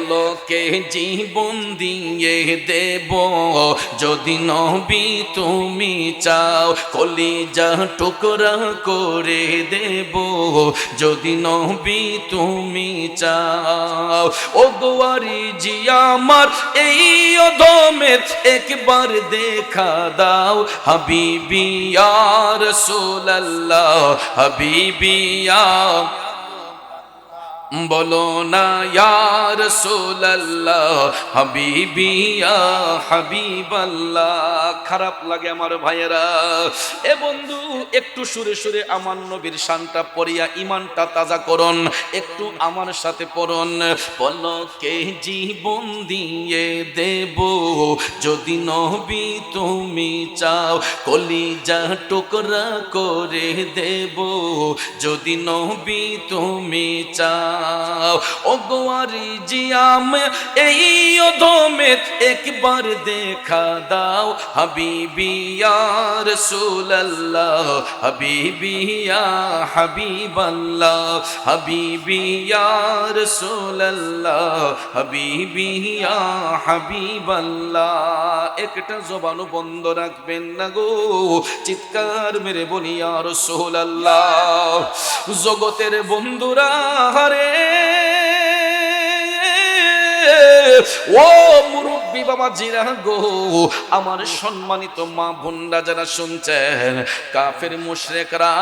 বলো কে জীবন দিয়ে দেব যদি নবী তুমি চাও, কলিজা টুকরা করে দেব যদি নবী তুমি চাও। ও গোয়ারি জি আমার এই অধমের একবার দেখা দাও, হাবিবি ইয়া রাসূলুল্লাহ, হাবিবি ইয়া, বলো না ইয়া রাসূলুল্লাহ, হাবিবি ইয়া হাবিবাল্লাহ। খারাপ লাগে আমার ভাইয়েরা। এ বন্ধু একটু সুরে সুরে আমার নবীর শানটা পড়িয়া ইমানটা তাজা করুন, একটু আমার সাথে পড়ুন। বলো কে জীবন দিয়ে দেব যদি নবী তুমি চাও, কলিজা টুকরা করে দেব যদি নবী তুমি চাও। ও গোয়ারি জিয়াম এই অধমের একবার দেখা দাও, হাবিবি ইয়া রাসূলুল্লাহ, হাবিবি ইয়া হাবিবাল্লাহ, হাবিবি ইয়া রাসূলুল্লাহ, হাবিবি ইয়া হাবিবাল্লাহ। একটা জবানও বন্ধ রাখবেন না গো, চিৎকার মেরে বলি ইয়া রাসূলুল্লাহ। জগতের বন্ধুরা হারে, ও মুরব্বী বাবা জিরা গো, আমার সম্মানিত মা বোনরা যারা শুনছেন, কাফের মুশরিকরা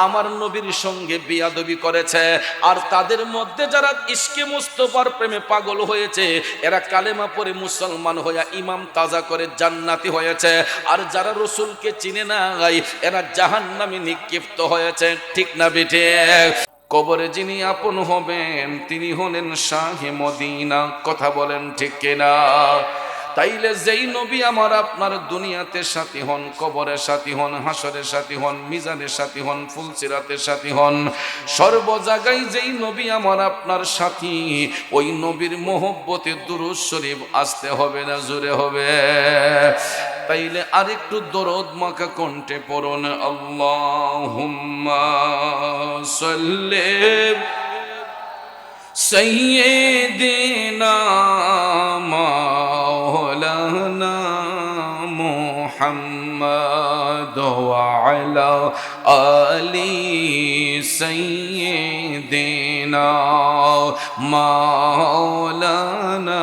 আমার নবীর সঙ্গে বিয়াদবি করেছে, আর তাদের মধ্যে যারা ইশকে মুস্তাফার প্রেমে পাগল হয়েছে, এরা কালেমা পড়ে মুসলমান হয়ে ইমাম তাজা করে জান্নাতি হয়েছে, আর যারা রাসূলকে চিনে নাই এরা জাহান্নামে নিক্ষিপ্ত হয়েছে। ঠিক না বেঠে? কবরে যিনি আপন হবেন তিনি হলেন শাহে মদিনা। কথা বলেন ঠিক কিনা? তাইলে যেই নবী আমার আপনার দুনিয়াতে সাথী হন, কবরের সাথী হন, হাসরের সাথী হন, মিজানের সাথী হন, ফুলসিরাতের সাথী হন, সর্ব জায়গায় যেই নবী আমার আপনার সাথী, ওই নবীর মোহব্বতে দুরূদ শরীফ আসতে হবে না জোরে হবে? তাইলে আরেকটু দরদ মাখা কণ্ঠে পড়ুন, আল্লাহুম্মা সাল্লি সাইয়্যিদিনা মাওলানা মুহাম্মদ ওয়া আলা আলি সাইয়্যিদিনা মাওলানা।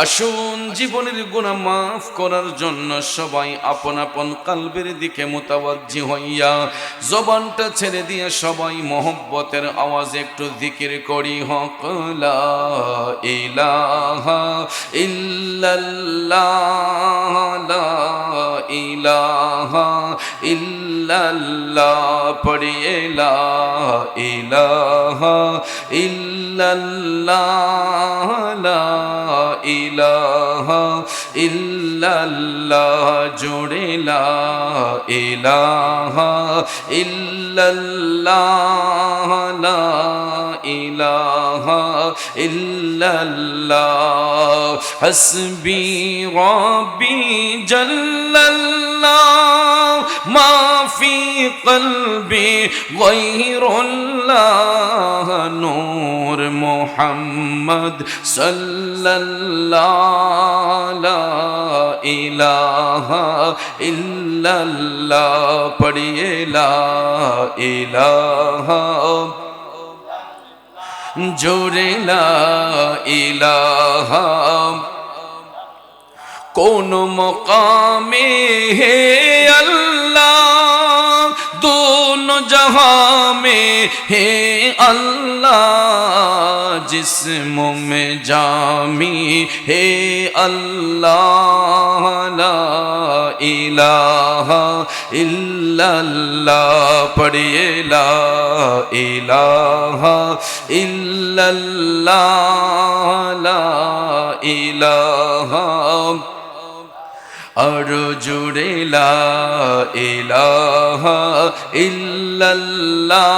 আসুন জীবনের গুনাহ মাফ করার জন্য সবাই আপন আপন কলবের দিকে মুতাওয়াজ্জি হইয়া জবানটা ছেড়ে দিয়ে সবাই মোহব্বতের আওয়াজে একটু জিকির করি, হক লা ইলাহা ইল্লাল্লাহ, লা ইলাহা ইল্লাল্লাহ, পড়িয়ে লা ইলাহা ইল্লাল্লাহ, লা ইলাহা ইল্লাল্লাহ, জোড়ে লা ইলাহা ইল্লাল্লাহ, লা ইলাহা ইল্লাল্লাহ, হাসবি রাব্বি জাল্লাল্লাহ, মা ফি কলবি গায়রুল্লাহ, নূর মুহাম্মদ সাল্লাল্লাহ, লা ইলাহা ইল্লাল্লাহ, পড়িয়ে লা ইলাহা, জোরে লা ইলাহা। কোন মকামে হে আল্লাহ, दोनों जहां में है अल्लाह, जिस्मों में जामी है अल्लाह, ला इलाहा इल्लल्लाह, पढ़िए ला इलाहा इल्लल्लाह, ला इलाहा, और जुड़े ला इलाहा इल्लल्लाह,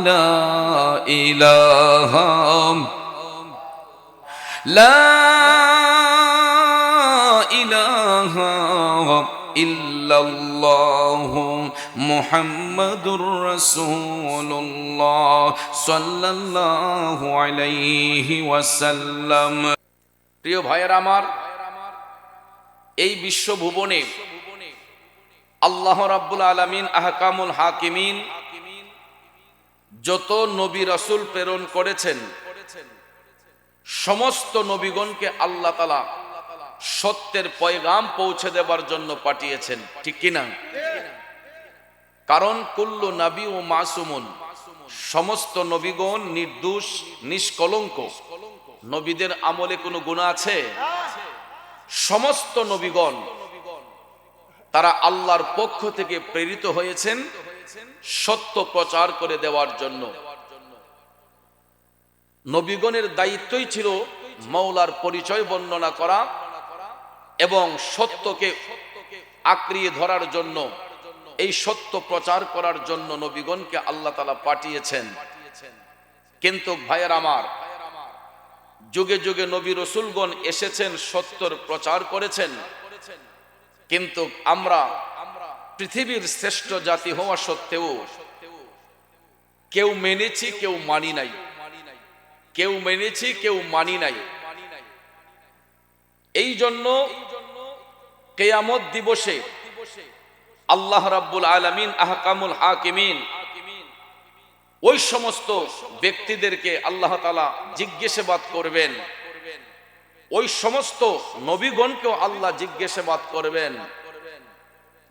ला इलाहा, ला इलाहा इल्लल्लाह মুহাম্মাদুর রাসূলুল্লাহ সাল্লাল্লাহু আলাইহি ওয়াসাল্লাম। প্রিয় ভাইয়েরা আমার, এই বিশ্বভুবনে আল্লাহ রাব্বুল আলামিন আহকামুল হাকিমিন যত নবী রাসূল প্রেরণ করেছেন, সমস্ত নবীগণকে আল্লাহ তাআলা সত্যের পয়গাম পৌঁছে দেবার জন্য পাঠিয়েছেন, ঠিক কি না? কারণ কুল্লু নবী ও মাসুমুন, সমস্ত নবীগণ নির্দোষ নিষ্কলঙ্ক। নবীদের আমলে কোনো গুনাহ আছে? সমস্ত নবীগণ তারা আল্লাহর পক্ষ থেকে প্রেরিত হয়েছেন সত্য প্রচার করে দেওয়ার জন্য। নবীগণের দায়িত্বই ছিল মাওলার পরিচয় বর্ণনা করা এবং সত্যকে আঁকড়িয়ে ধরার জন্য, এই সত্য প্রচার করার জন্য নবীগণকে আল্লাহ তাআলা পাঠিয়েছেন। কিন্তু ভাইয়ের আমার, যুগে যুগে নবী রাসূলগণ এসেছেন, সত্যর প্রচার করেছেন, কিন্তু আমরা পৃথিবীর শ্রেষ্ঠ জাতি হওয়া সত্ত্বেও কেউ মেনেছি কেউ মানি নাই, কেউ মেনেছি কেউ মানি নাই। এই জন্য কিয়ামত দিবসে আল্লাহ রাব্বুল আলামিন আহকামুল হাকিমিন ওই সমস্ত ব্যক্তিদেরকে আল্লাহ তাআলা জিজ্ঞাসাবাদ করবেন, ওই সমস্ত নবীগণকেও আল্লাহ জিজ্ঞাসাবাদ করবেন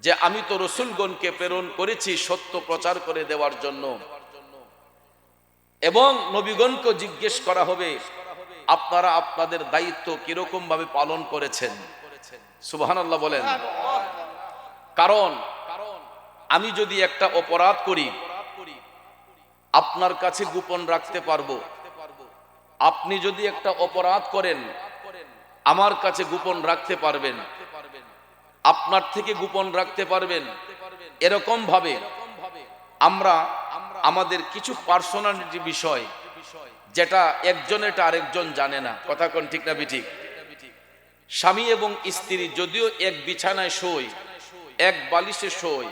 যে আমি তো রাসূলগণকে প্রেরণ করেছি সত্য প্রচার করে দেওয়ার জন্য। এবং নবীগণকে জিজ্ঞেস করা হবে আপনারা আপনাদের দায়িত্ব কিরকম ভাবে পালন করেছেন। সুবহানাল্লাহ বলেন। কারণ আমি যদি একটা অপরাধ করি আপনার কাছে গোপন রাখতে পারবো, আপনি যদি একটা অপরাধ করেন আমার কাছে গোপন রাখতে পারবেন, আপনার থেকে গোপন রাখতে পারবেন। এরকম ভাবে আমরা আমাদের কিছু পার্সোনালিটি বিষয় যেটা একজনেরটা আরেকজন জানে না, কথা কোন ঠিক না ঠিক? স্বামী এবং স্ত্রী যদিও এক বিছানায় শোয়, এক বালিশে শোয়,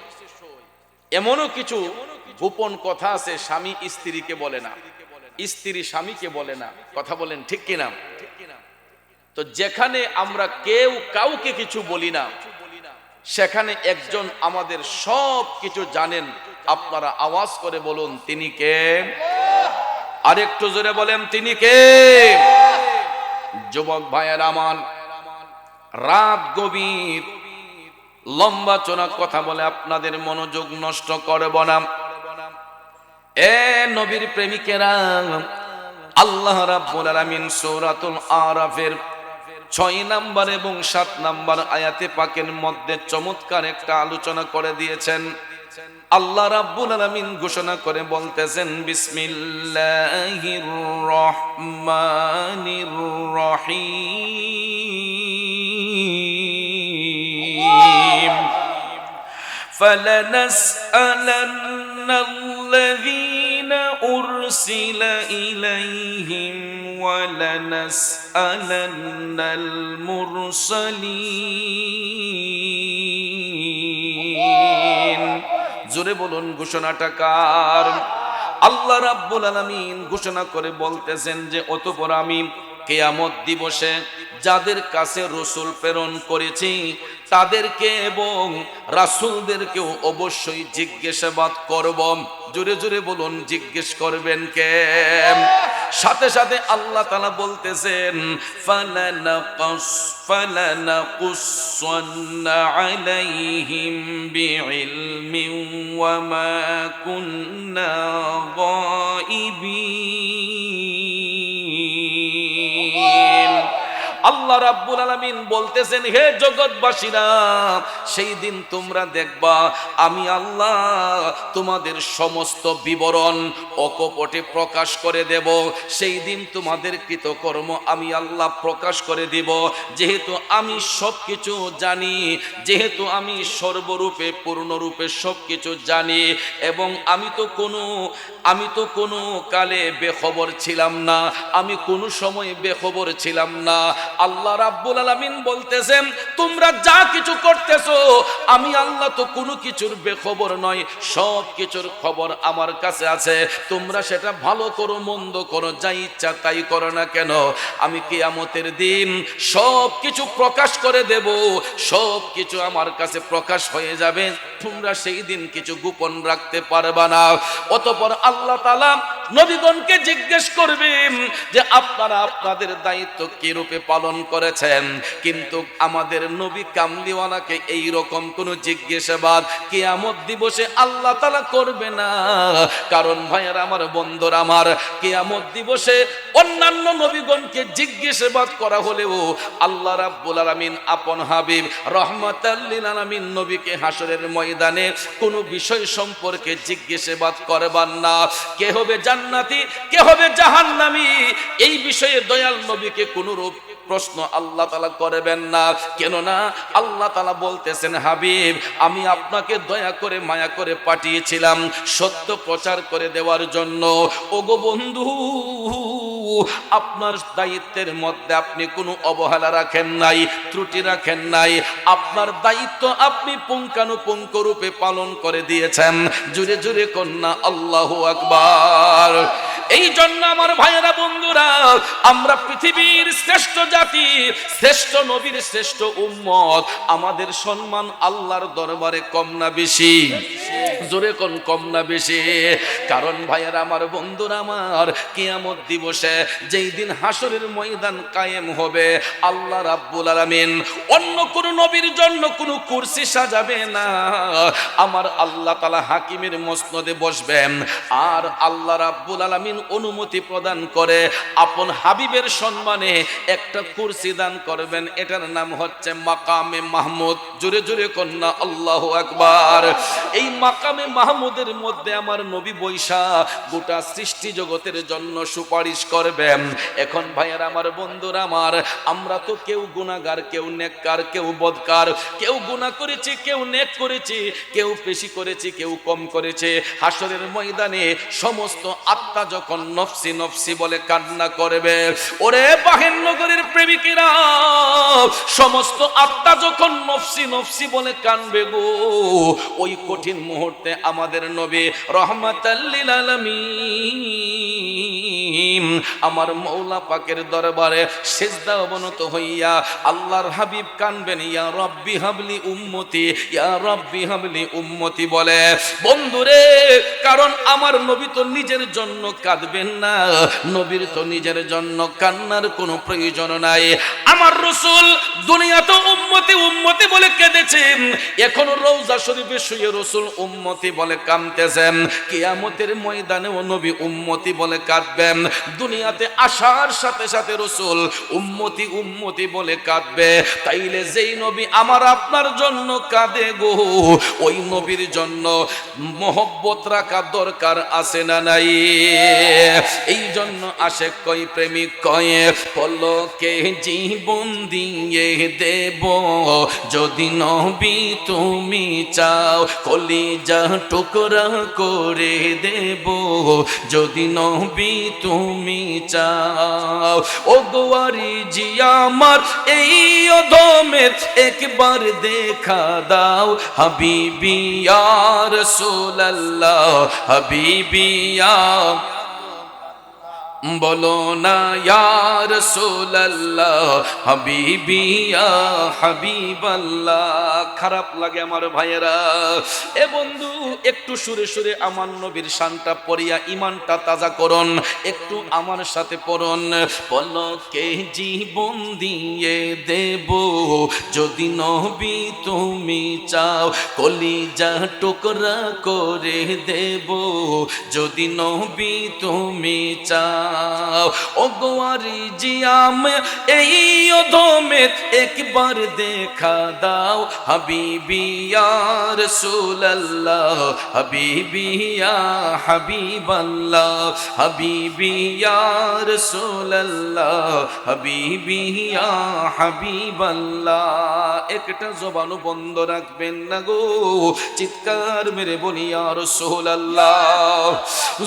এমনও কিছু গোপন কথা আছে স্বামী স্ত্রীকে বলে না, স্ত্রী স্বামীকে বলে না, কথা বলেন ঠিক কিনা? তো যেখানে আমরা কেউ কাউকে কিছু বলি না সেখানে একজন আমাদের সব কিছু জানেন। আপনারা আওয়াজ করে বলুন তিনি কে? আরেকটু জোরে বলেন তিনি কে? যুবক ভাইয়েরা আমার, রাত গভীর, লম্বা চড়া কথা বলে আপনাদের মনোযোগ নষ্ট করব না। এ নবীর প্রেমিকেরা, আল্লাহ রাব্বুল আলামিন সূরাতুল আরাফের 6 নাম্বার এবং 7 নাম্বার আয়াতে পাকের মধ্যে চমৎকার একটা আলোচনা করে দিয়েছেন। আল্লাহ রাব্বুল আলামিন ঘোষণা করে বলতেছেন বিসমিল্লাহির রহমানির রহিম ফালানাসআলান্নাল্লাযীনা উরসিলা ইলাইহিম ওয়ালানাসআলান্নাল মুরসালিন। জোরে বলুন ঘোষণাটা কার? আল্লাহ রাব্বুল আলামিন ঘোষণা করে বলতেছেন যে অতঃপর আমি কিয়ামত দিবসে যাদের কাছে রাসূল প্রেরণ করেছি তাদেরকে এবং রাসূলদেরকেও অবশ্যই জিজ্ঞাসাবাদ করব। জোরে জোরে বলুন জিজ্ঞেস করবেন কে? সাথে সাথে আল্লাহ তাআলা বলতেছেন ফালানাকুসান্না আলাইহিম বিইলমিন ওয়া মা কুন্না গায়িবিন। আল্লাহ রাব্বুল আলামিন বলতেছেন হে জগৎবাসীরা, সেই দিন তোমরা দেখবা আমি আল্লাহ তোমাদের সমস্ত বিবরণ অকপটে প্রকাশ করে দেব। সেই দিন তোমাদের কৃতকর্ম আমি আল্লাহ প্রকাশ করে দিব। যেহেতু আমি সবকিছু জানি, যেহেতু আমি সর্বরূপে পূর্ণরূপে সবকিছু জানি এবং আমি তো কোনো কালে বেখবর ছিলাম না, আমি কোনো সময় বেখবর ছিলাম না। আল্লাহ রাব্বুল আলামিন বলতেছেন তোমরা যা কিছু করতেছো আমি আল্লাহ তো কোনো কিছুর বেখবর নয়, সব কিছুর খবর আমার কাছে আছে। তোমরা সেটা ভালো করো মন্দ করো যা ইচ্ছা তাই করো না কেন, আমি কিয়ামতের দিন সব কিছু প্রকাশ করে দেব, সব কিছু আমার কাছে প্রকাশ হয়ে যাবে, তোমরা সেই দিন কিছু গোপন রাখতে পারবা না। অতঃপর আল্লাহ তাআলা নবীগণকে জিজ্ঞেস করবেন যে আপনারা আপনাদের দায়িত্ব কি রূপে পালন করেছেন, কিন্তু আমাদের নবী কামলিওয়ালাকে এই রকম কোনো জিজ্ঞাসাবাদ কিয়ামত দিবসে আল্লাহ তাআলা করবে না। কারণ ভাইয়েরা আমার, বন্ধুরা আমার, কিয়ামত দিবসে অন্যান্য নবীগণকে জিজ্ঞাসাবাদ করা হলেও আল্লাহ রাব্বুল আলামিন আপন হাবিব রহমাতাল লিল আলামিন নবীকে হাসরের ময়দানে কোনো বিষয় সম্পর্কে জিজ্ঞাসাবাদ করবেন না। কে হবে জান্নাতি কে হবে জাহান্নামী এই বিষয়ে দয়াল নবীকে কোনো রূপ প্রশ্ন আল্লাহ তাআলা করবেন না। কেননা আল্লাহ তাআলা বলতেছেন হাবিব আমি আপনাকে দয়া করে মায়া করে পাঠিয়েছিলাম সত্য প্রচার করে দেওয়ার জন্য। ওগো বন্ধু, আপনার দায়িত্বের মধ্যে আপনি কোনো অবহেলা রাখেন নাই, ত্রুটি রাখেন নাই, আপনার দায়িত্ব আপনি পুঙ্খানুপুঙ্খ রূপে পালন করে দিয়েছেন। জুরে জুরে কন্যা আল্লাহু আকবার। এই জন্য আমার ভাইয়েরা বন্ধুরা, আমরা পৃথিবীর শ্রেষ্ঠ জাতি, শ্রেষ্ঠ নবীর শ্রেষ্ঠ উম্মত, আমাদের সম্মান আল্লাহর দরবারে কম না বেশি? জোরে কোন কম না বেশি? কারণ ভাইয়েরা আমার, বন্ধুরা আমার, কিয়ামত দিবসে যেই দিন হাসরের ময়দান কায়েম হবে, আল্লাহ রাব্বুল আলামিন অন্য কোন নবীর জন্য কোনো কুরসি সাজাবে না। আমার আল্লাহ তাআলা হাকিমের মসনদে বসবেন, আর আল্লাহ রাব্বুল আলামিন অনুমতি প্রদান করে আপন হাবিবের সম্মানে একটা কুরসি দান করবেন। এটার নাম হচ্ছে মাকামে মাহমুদ। জোরে জোরে কন্যা আল্লাহু আকবার। এই মাকামে মাহমুদের মধ্যে আমার নবী বৈশা গোটা সৃষ্টি জগতের জন্য সুপারিশ করবেন। এখন ভাইয়েরা আমার, বন্ধুরা আমার, আমরা তো কেউ গুনাহগার, কেউ নেককার, কেউ বদকার, কেউ গুনাহ করেছি, কেউ নেক করেছি, কেউ বেশি করেছি, কেউ কম করেছে। হাসরের ময়দানে সমস্ত আত্মা যখন নফসি নফসি বলে কান্না করবে, ওরে বাহের নগরীর প্রেমিকেরা, সমস্ত আত্মা যখন নফসি নফসি বলে কানবে গো, ওই কঠিন মুহূর্তে আমাদের নবী রহমাতাল লিল আলামিন আমার মওলা পাকের দরবারে সিজদা অবনত হইয়া আল্লাহর হাবিব কানবেন, ইয়া রব্বি হাবলি উম্মতি, ইয়া রব্বি হাবলি উম্মতি বলে। বন্ধুরে, কারণ আমার নবী তো নিজের জন্য কাঁদবেন না, নবীর তো নিজের জন্য কান্নার কোনো প্রয়োজন নাই। আমার রাসূল দুনিয়াতে উম্মতি উম্মতি বলে কেঁদেছেন, এখন রওজা শরীফে শুয়ে রাসূল উম্মতি বলে কাঁদতেছেন, কিয়ামতের ময়দানেও নবী উম্মতি বলে কাঁদবেন। দুনিয়াতে আসার সাথে সাথে রাসূল উম্মতি উম্মতি বলে কাঁদবে। তাইলে যেই নবী আমার আপনার জন্য কাঁদে গো, ওই নবীর জন্য মহব্বত রাখা দরকার আছে না নাই? এই জন্য আশেক কয়, প্রেমিক কয়, পলকে জীবন দিয়ে দেব যদি নবী তুমি চাও, কলিজা টুকরা করে দেব যদি নবী তুমি চাও। ও গোয়ারি জি আমার এই অধমের একবার দেখা দাও, হাবিবি ইয়া রাসূলুল্লাহ, হাবিবি ইয়া, বলো না ইয়া রাসূলুল্লাহ, হাবিবি ইয়া হাবিবাল্লাহ। খারাপ লাগে আমার ভাইয়েরা। এ বন্ধু, একটু সুরে সুরে আমার নবীর শানটা পড়িয়া ইমানটা তাজা করুন, একটু আমার সাথে পড়ুন। পলকে জীবন দিয়ে দেব যদি নবী তুমি চাও, কলিজা টুকরা করে দেব যদি নবী তুমি চাও। ও গোয়ারি জিয়াম এই অধমে একবার দেখা দাও, হাবিবি ইয়া রাসূলুল্লাহ, হাবিবি ইয়া হাবিবাল্লাহ, হাবিবি ইয়া রাসূলুল্লাহ, হাবিবি ইয়া হাবিবাল্লাহ। একটা জবানও বন্ধ রাখবেন না গো, চিৎকার মেরে বলি ইয়া রাসূলুল্লাহ।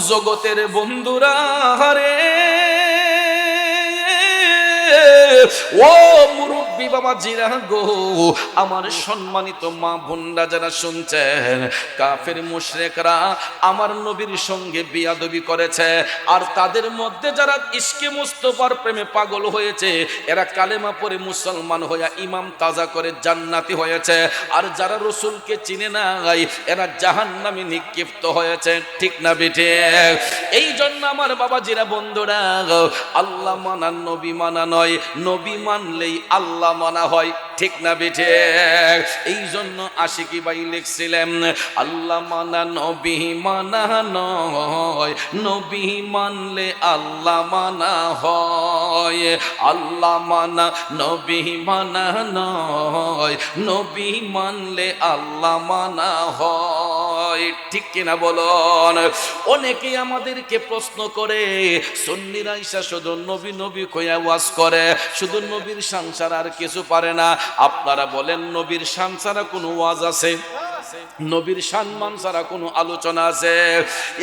জগতের বন্ধুরা রে, ও মুরব্বী বাবা জিরা গো, আমার সম্মানিত মা বোনরা যারা শুনছেন, কাফের মুশরিকরা আমার নবীর সঙ্গে বিয়াদবি করেছে, আর তাদের মধ্যে যারা ইশকে মুস্তাফার প্রেমে পাগল হয়েছে, এরা কালেমা পড়ে মুসলমান হয়ে ইমাম তাজা করে জান্নাতি হয়েছে, আর যারা রসুলকে চিনে নাই এরা জাহান্নামে নিক্ষিপ্ত হয়েছে। ঠিক না বেঠে? এই জন্য আমার বাবাজিরা বন্ধুরা, আল্লাহ মানা নবী মানা নয়, নবী মানলেই আল্লাহ মানা হয়। ঠিক না বেঠে? এই জন্য আশিকি ভাই লিখছিলেন, আল্লাহ মানা নবী মানা নয়, নবী মানলে আল্লাহ মানা হয়। আল্লাহ মানা নবী মানা নয়, নবী মানলে আল্লাহ মানা হয়। ঠিক কিনা বলুন? অনেকে আমাদেরকে প্রশ্ন করে, সুন্নিরা ইসা শুধু নবী নবী কইয়া ওয়াজ করে, শুধু নবীর শান ছাড়া আর কিছু পারে না। আপনারা বলেন, নবীর শান ছাড়া কোনো ওয়াজ আছে? নবীর সম্মান ছাড়া কোনো আলোচনা আছে?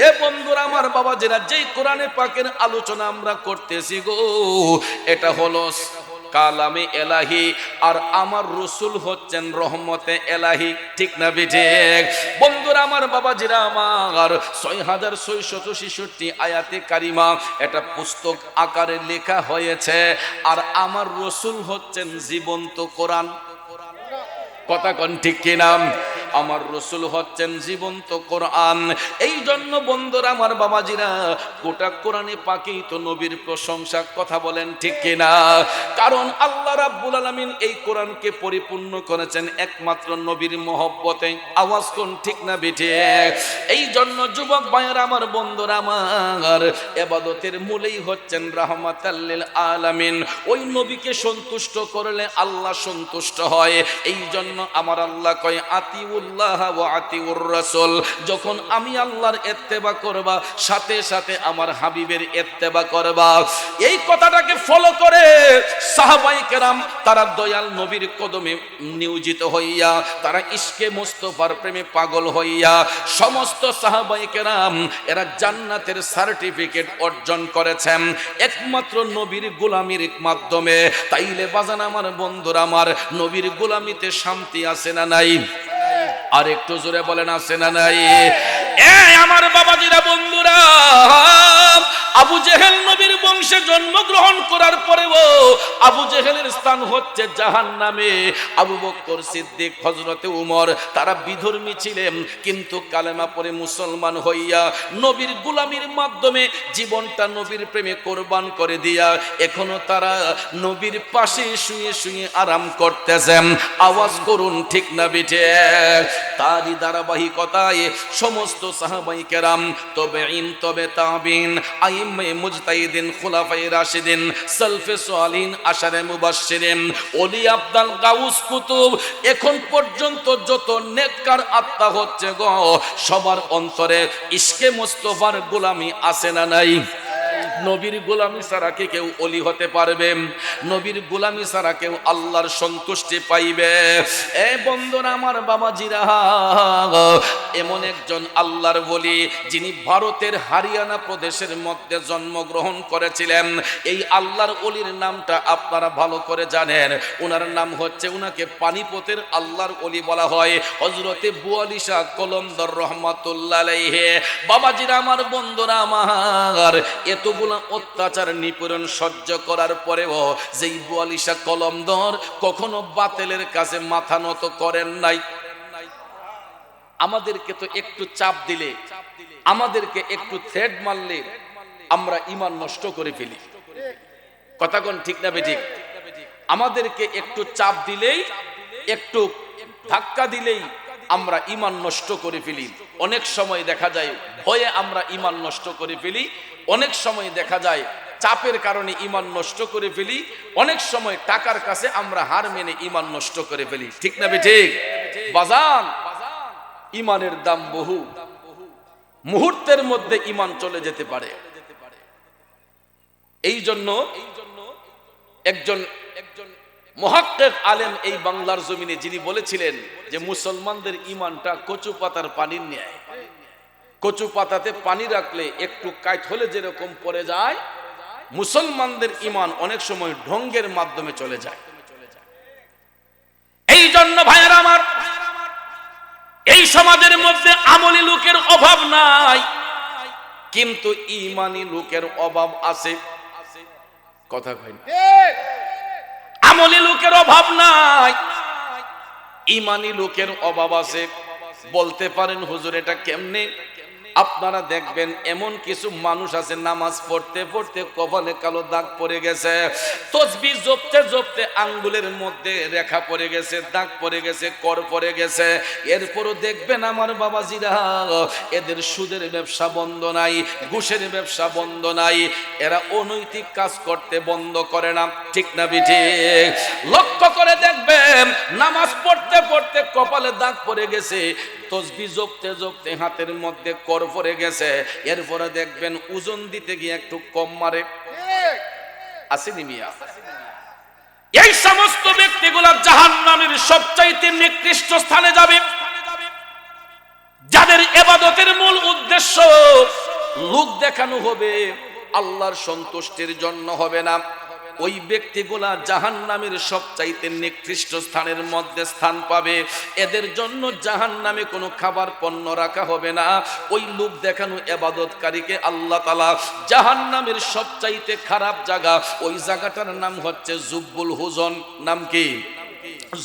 এ বন্ধুরা আমার বাবাজিরা, যেই কোরআনে পাকের আলোচনা আমরা করতেছি গো, এটা হলো কালামে এলাহি, আর আমার রসুল হচ্ছেন রহমতে এলাহি। ঠিক না বিঠিক? বন্ধুরা আমার বাবাজিরা আমার, 6666 আয়াতে কারিমা এটা পুস্তক আকারে লেখা হয়েছে, আর আমার রসুল হচ্ছেন জীবন্ত কোরআন। কথা কোন ঠিক কিনা? আমার রসুল হচ্ছেন জীবন্ত কোরআন। এই জন্য বন্ধুরা আমার বাবাজিরা, গোটা কোরআনে পাকেই তো নবীর প্রশংসা। কথা বলেন ঠিক কিনা? কারণ আল্লাহ রাব্বুল আলামিন এই কোরআনকে পরিপূর্ণ করেছেন একমাত্র নবীর মহব্বতে। আওয়াজ কোন ঠিক না বেঠে? এই জন্য যুবক ভাইয়েরা আমার, বন্ধুরা আমার, ইবাদতের মূলেই হচ্ছেন রাহমাতাল লিল আলামিন। ওই নবীকে সন্তুষ্ট করলে আল্লাহ সন্তুষ্ট হয়। এই জন্য আমার আল্লাহ কয়, আতিউল্লাহ ওয়া আতিউর রাসূল। যখন আমি আল্লাহর ইত্তেবা করবা, সাথে সাথে আমার হাবিবের ইত্তেবা করবা। এই কথাটাকে ফলো করে সাহাবায়ে কেরাম তারা দয়াল নবীর কদমে নিয়োজিত হইয়া, তারা ইশকে মুস্তাফার প্রেমে পাগল হইয়া, সমস্ত সাহাবায়ে কেরাম এরা জান্নাতের সার্টিফিকেট অর্জন করেছেন একমাত্র নবীর গোলামির মাধ্যমে। তাইলে বাজান আমার বন্ধুরা আমার, নবীর গোলামিতে শান্তি আছে না নাই? আর একটু জোরে বলেন, আছে না নাই? আমার বাবাজিরা বন্ধুরা, আবু জেহেল নবীর বংশে জন্মগ্রহণ করার পরেও আবু জেহেলের স্থান হচ্ছে জাহান্নামে। আবু বকর সিদ্দিক, হযরতে উমর তারা বিধর্মী ছিলেন, কিন্তু কালেমা পড়ে মুসলমান হইয়া নবীর গোলামির মাধ্যমে জীবনটা নবীর প্রেমে কোরবান করে দিয়া এখনো তারা নবীর পাশে শুয়ে শুয়ে আরাম করতেছেন। আওয়াজ করুন ঠিক না বিঠে? তারই ধারাবাহিকতায় সমস্ত সাহাবায়ে কেরাম, তবেঈন, তবে তাবিঈন, আইম্মে মুজতাহিদিন, খুলাফায়ে রাশিদিন, সালফে সালিহিন, আশারে মুবাশশিরিন, ওলি আবদাল, গাউস, কুতুব, এখন পর্যন্ত যত নেককার আত্মা হচ্ছে গো, সবার অন্তরে ইশকে মুস্তাফার গোলামি আছে না নাই? নবীর গোলামি ছাড়া কি কেউ ওলি হতে পারবে? নবীর গোলামি ছাড়া কেউ আল্লাহর সন্তুষ্টি পাইবে? এ বন্ধুরা আমার বাবাজিরা, এমন একজন আল্লাহর ওলি যিনি ভারতের হরিয়ানা প্রদেশের মধ্যে জন্মগ্রহণ করেছিলেন। এই আল্লাহর ওলির নামটা আপনারা ভালো করে জানেন। ওনার নাম হচ্ছে, ওনাকে পানিপতের আল্লাহর ওলি বলা হয়, হযরতে বুয়ালি শাহ কলন্দর রহমাতুল্লাহ আলাইহি। বাবাজিরা আমার, বন্ধুরা আমার, এতগুলো অত্যাচার নিপীড়ন সহ্য করার পরেও যেই বুয়ালি শাহ কলন্দর কখনো বাতিলের কাছে মাথা নত করেন নাই। আমাদেরকে তো একটু চাপ দিলে, আমাদেরকে একটু থ্রেড মারলে আমরা ঈমান নষ্ট করে ফেলি। কথা কোন ঠিক না বেঠিক? আমাদেরকে একটু চাপ দিলেই, একটু ধাক্কা দিলেই আমরা ঈমান নষ্ট করে ফেলি। অনেক সময় দেখা যায় ভয়ে আমরা ঈমান নষ্ট করে ফেলি, অনেক সময় দেখা যায় চাপের কারণে ঈমান নষ্ট করে ফেলি, অনেক সময় টাকার কাছে আমরা হার মেনে ঈমান নষ্ট করে ফেলি। ঠিক না বেঠিক? বাজান, ঈমানের দাম বহু, মুহূর্তের মধ্যে ঈমান চলে যেতে পারে। এই জন্য একজন মুহাক্কিক আলেম এই বাংলার জমিনে যিনি বলেছিলেন যে মুসলমানদের ঈমানটা কচু পাতার পানির ন্যায়। কচু পাতাতে পানি রাখলে একটু কাইট হলে যেরকম পড়ে যায়, মুসলমানদের ঈমান অনেক সময় ঢঙ্গের মাধ্যমে চলে যায়। এই জন্য ভাইয়েরা আমার, এই সমাজের মধ্যে আমলি লোকের অভাব নাই, কিন্তু ঈমানি লোকের অভাব আছে। কথা কই না? আমলি লোকের অভাব নাই, ঈমানি লোকের অভাব আছে। বলতে পারেন হুজুর এটা কেমনে? আপনারা দেখবেন এমন কিছু মানুষ আছে নামাজ পড়তে পড়তে কপালে কালো দাগ পড়ে গেছে, তাসবিহ জপতে জপতে আঙ্গুলের মধ্যে রেখা পড়ে গেছে, দাগ পড়ে গেছে, কর পড়ে গেছে। এরপরও দেখবেন আমার বাবাজিরা, এদের সুদের ব্যবসা বন্ধ নাই, ঘুষের ব্যবসা বন্ধ নাই, এরা অনৈতিক কাজ করতে বন্ধ করে না। ঠিক না বিঠিক? লক্ষ্য করে দেখবেন নামাজ পড়তে পড়তে কপালে দাগ পড়ে গেছে, তাসবিহ জপতে জপতে হাতের মধ্যে কর পড়ে গেছে, এরপরে দেখবেন ওজন দিতে গিয়ে একটু কম মারে। আসেনি মিয়া? এই সমস্ত ব্যক্তিগুলো জাহান্নামের সবচাইতে নিকৃষ্ট স্থানে যাবে, যাদের ইবাদতের মূল উদ্দেশ্য লোক দেখানো হবে, আল্লাহর সন্তুষ্টির জন্য হবে না। ওই ব্যক্তিগুলা জাহান্নামের সবচাইতে নিকৃষ্ট স্থানের মধ্যে স্থান পাবে। এদের জন্য জাহান্নামে কোনো খাবার পণ্য রাখা হবে না। ওই লোক দেখানো ইবাদতকারীকে আল্লাহ তাআলা জাহান্নামের সবচাইতে খারাপ জায়গা, ওই জায়গাটার নাম হচ্ছে জুব্বুল হুজন। নাম কি?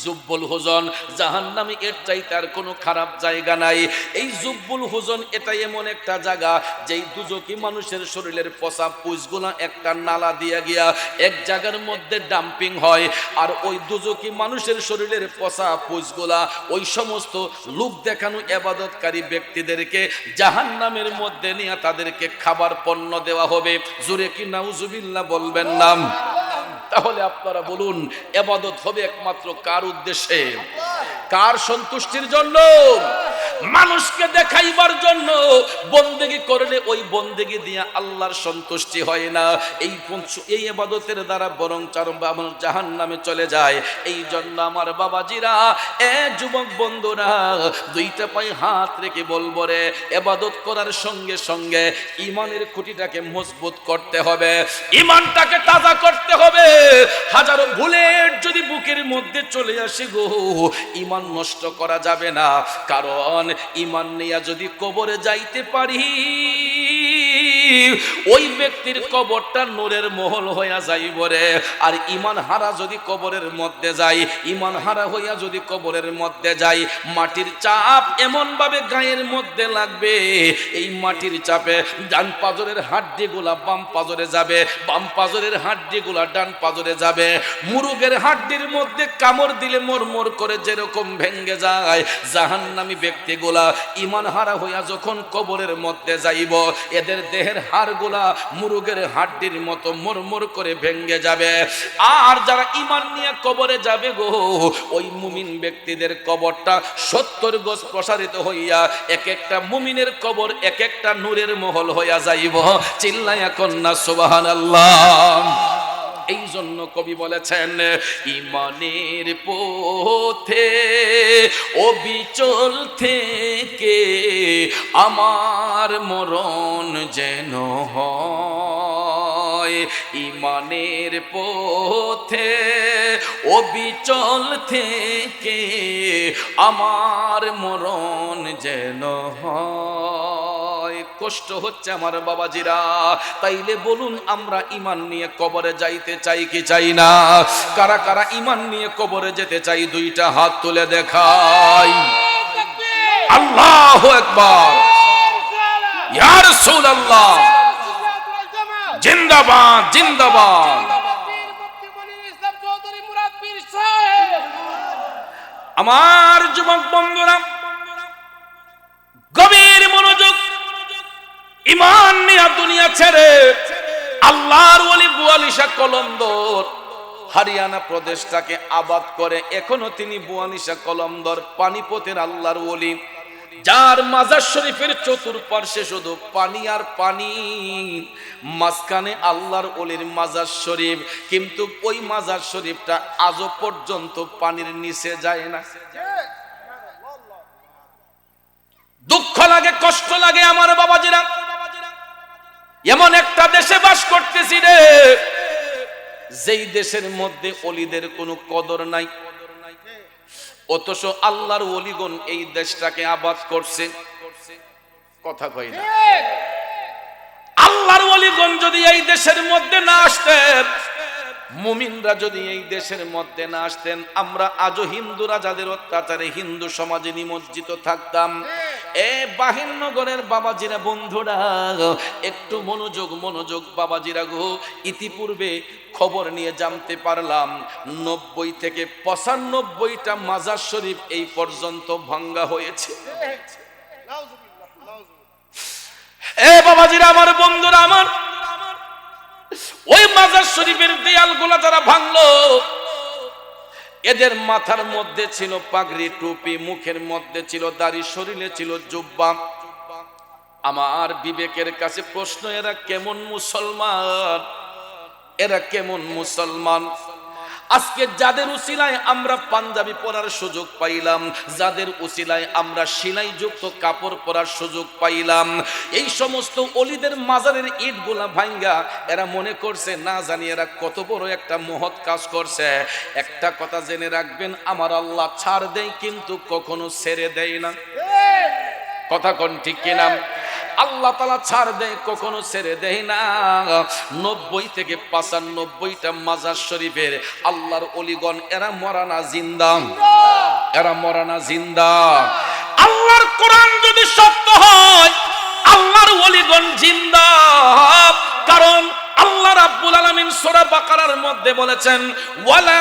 জুব্বুল হুজন। জাহান্নামে এর চাইতে আর কোনো খারাপ জায়গা নাই। এই জুব্বুল হুজন এটা এমন একটা জায়গা যেই দুজকি মানুষের শরীরের পচা পুঁজগুলা একটা নালা দিয়ে গিয়া এক জায়গার মধ্যে ডাম্পিং হয়, আর ওই দুজকি মানুষের শরীরের পচা পুঁজগুলা ওই সমস্ত লোক দেখানো ইবাদতকারী ব্যক্তিদেরকে জাহান্নামের মধ্যে নিয়ে তাদেরকে খাবার পণ্য দেওয়া হবে। জোরে কি নাউজুবিল্লাহ বলবেন না? তাহলে আপনারা বলুন, ইবাদত হবে একমাত্র কার উদ্দেশ্যে? কার সন্তুষ্টির জন্য? মানুষকে দেখাইবার জন্য বন্দেগী করলে ওই বন্দেগী দিয়ে আল্লাহর সন্তুষ্টি হয় না। এই ইবাদতের দ্বারা বরং মানুষ জাহান্নামে চলে যায়। এই জন্য আমার বাবাজিরা, যুবক বন্ধুরা, দুইটা পায়ে হাত রেখে বলবো রে, ইবাদত করার সঙ্গে সঙ্গে ঈমানের খুঁটিটাকে মজবুত করতে হবে, ঈমানটাকে তাজা করতে হবে। হাজারো বুলেট যদি বুকের মধ্যে চলে আসে গো, ঈমান নষ্ট করা যাবে না। কারণ ঈমান নিয়ে যদি কবরে যাইতে পারি, ওই ব্যক্তির কবরটা নূরের মহল হইয়া যাইব রে। আর ঈমান হারা যদি কবরের মধ্যে যাই, ঈমান হারা হইয়া যদি কবরের মধ্যে যাই, মাটির চাপ এমন ভাবে গায়ের মধ্যে লাগবে, এই মাটির চাপে ডান পাজরের হাড্ডিগুলা বাম পাজরে যাবে, বাম পাজরের হাড্ডিগুলা ডান পাজরে যাবে। মুরুগের হাড্ডির মধ্যে কামড় দিলে মরমর করে যেরকম ভেঙ্গে যায়, জাহান্নামী ব্যক্তিগুলা ঈমান হারা হইয়া যখন কবরের মধ্যে যাইব, এদের দেহের হাড়গুলা মুরুগের হাড্ডির মতো মরমর করে ভেঙ্গে যাবে। আর যারা ঈমান নিয়ে কবরে যাবে গো, ওই মুমিন ব্যক্তিদের কবরটা 70 গজ প্রসারিত হইয়া এক একটা মুমিনের কবর এক একটা নূরের মহল হইয়া যাইব। চিল্লায়া কন্যা সুবহানাল্লাহ। এই জন্য কবি বলেছেন, ঈমানের পথে অবিচল থেকে আমার মরণ যেন হয়। ঈমানের পথে অবিচল থেকে আমার মরণ যেন হয়। কষ্ট হচ্ছে আমার বাবাজিরা, তাইলে বলুন আমরা ঈমান নিয়ে কবরে যাইতে চাই কি চাই না? কারা কারা ঈমান নিয়ে কবরে যেতে চাই? দুইটা হাত তুলে দেখাই। আল্লাহু আকবার, ইয়া রাসূলুল্লাহ, জিন্দাবাদ জিন্দাবাদ। আমার যুবক বন্ধুরা, গভীর মনোযোগ। ঈমান নিয়ে দুনিয়া ছেড়ে আল্লাহর ওলি বুয়ালিশা কলন্দর হরিয়ানা প্রদেশটাকে আবাদ করে এখনো তিনি বুয়ালিশা কলন্দর পানিপথের আল্লাহর ওলি, যার মাজার শরীফের চতুর্পার্শ্বে শুধু পানি আর পানি, মাঝখানে আল্লাহর ওলির মাজার শরীফ, কিন্তু ওই মাজার শরীফটা আজও পর্যন্ত পানির নিচে যায় না। দুঃখ লাগে, কষ্ট লাগে আমার বাবাজিরা। এমন একটা দেশে বাস করতেছি রে, যেই দেশের মধ্যে ওলিদের কোনো কদর নাই, অথচ আল্লাহর ওলিগণ এই দেশটাকে আবাদ করছে। কথা কই না? আল্লাহর ওলিগণ যদি এই দেশের মধ্যে না আসতেন, মুমিনরা যদি এই দেশের মধ্যে না আসতেন, আমরা আজও হিন্দুরা যাদের অত্যাচারে হিন্দু সমাজে নিমজ্জিত থাকতাম। এ বাহিরনগরের বাবাজিরা, বন্ধুরা একটু মনোযোগ বাবাজিরা গো, ইতিপূর্বে খবর নিয়ে জানতে পারলাম 90 থেকে 95টা মাজার শরীফ এই পর্যন্ত ভাঙ্গা হয়েছে। এ বাবাজিরা আমার, বন্ধুরা আমার, ওই মাজার শরীফের দেয়ালগুলা যারা ভাঙলো, এদের মাথার মধ্যে ছিল পাগড়ি টুপি, মুখের মধ্যে ছিল দাড়ি, শরীরে ছিল জুব্বা। আমার বিবেকের কাছে প্রশ্ন, এরা কেমন মুসলমান? এরা কেমন মুসলমান? আজকে যাদের উসিলায় আমরা পাঞ্জাবি পরার সুযোগ পাইলাম, যাদের উসিলায় আমরা সেলাইযুক্ত কাপড় পরার সুযোগ পাইলাম, এই সমস্ত অলিদের মাজারের ইটগুলা ভাঙ্গা এরা মনে করছে না জানি এরা কত বড় একটা মহৎ কাজ করছে। একটা কথা জেনে রাখবেন, আমার আল্লাহ ছাড় দেয় কিন্তু কখনো ছেড়ে দেয় না। কথা কোন ঠিক কিনা? আল্লাহ তাআলা ছাড় দেয়, কখনো ছেড়ে দেয় না। 90 থেকে 95টা মাজার শরীফের আল্লাহর ওলিগণ এরা মরানা জিন্দা, এরা মরানা জিন্দা। আল্লাহর কোরআন যদি সত্য হয়, আল্লাহর ওলিগণ জিন্দা। কারণ আল্লাহ রাব্বুল আলামিন সূরা বাকারার মধ্যে বলেছেন, ওয়ালা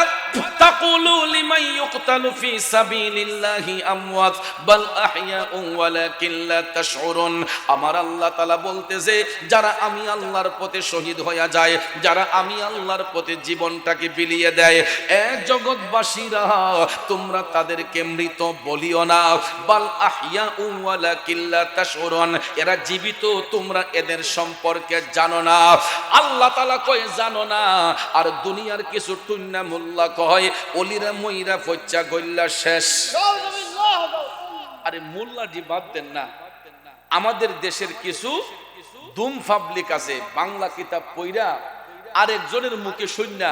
তাকুলু লিমান ইউকতালু ফি সাবিলিল্লাহি আমওয়াত বাল আহইয়াউ ওয়ালাকিন লা তাশউরুন। আমার আল্লাহ তাআলা বলতেছে, যারা আমি আল্লাহর পথে শহীদ হয়ে যায়, যারা আমি আল্লাহর পথে জীবনটাকে বিলিয়ে দেয়, এ জগৎবাসীরা তোমরা তাদেরকে মৃত বলিও না, বাল আহইয়াউ ওয়ালাকিন লা তাশউরুন, এরা জীবিত, তোমরা এদের সম্পর্কে জানো না। আল্লাহ তাআলা কয় জানো না, আর দুনিয়ার কিছু টুন্না মোল্লা কয় ওলিরা মইরা ফচ্চা গল্লা শেষ। আরে মোল্লাজি বাদ দেন না, আমাদের দেশের কিছু দুম পাবলিক আছে, বাংলা কিতাব পইরা আরেকজনের মুখে শুননা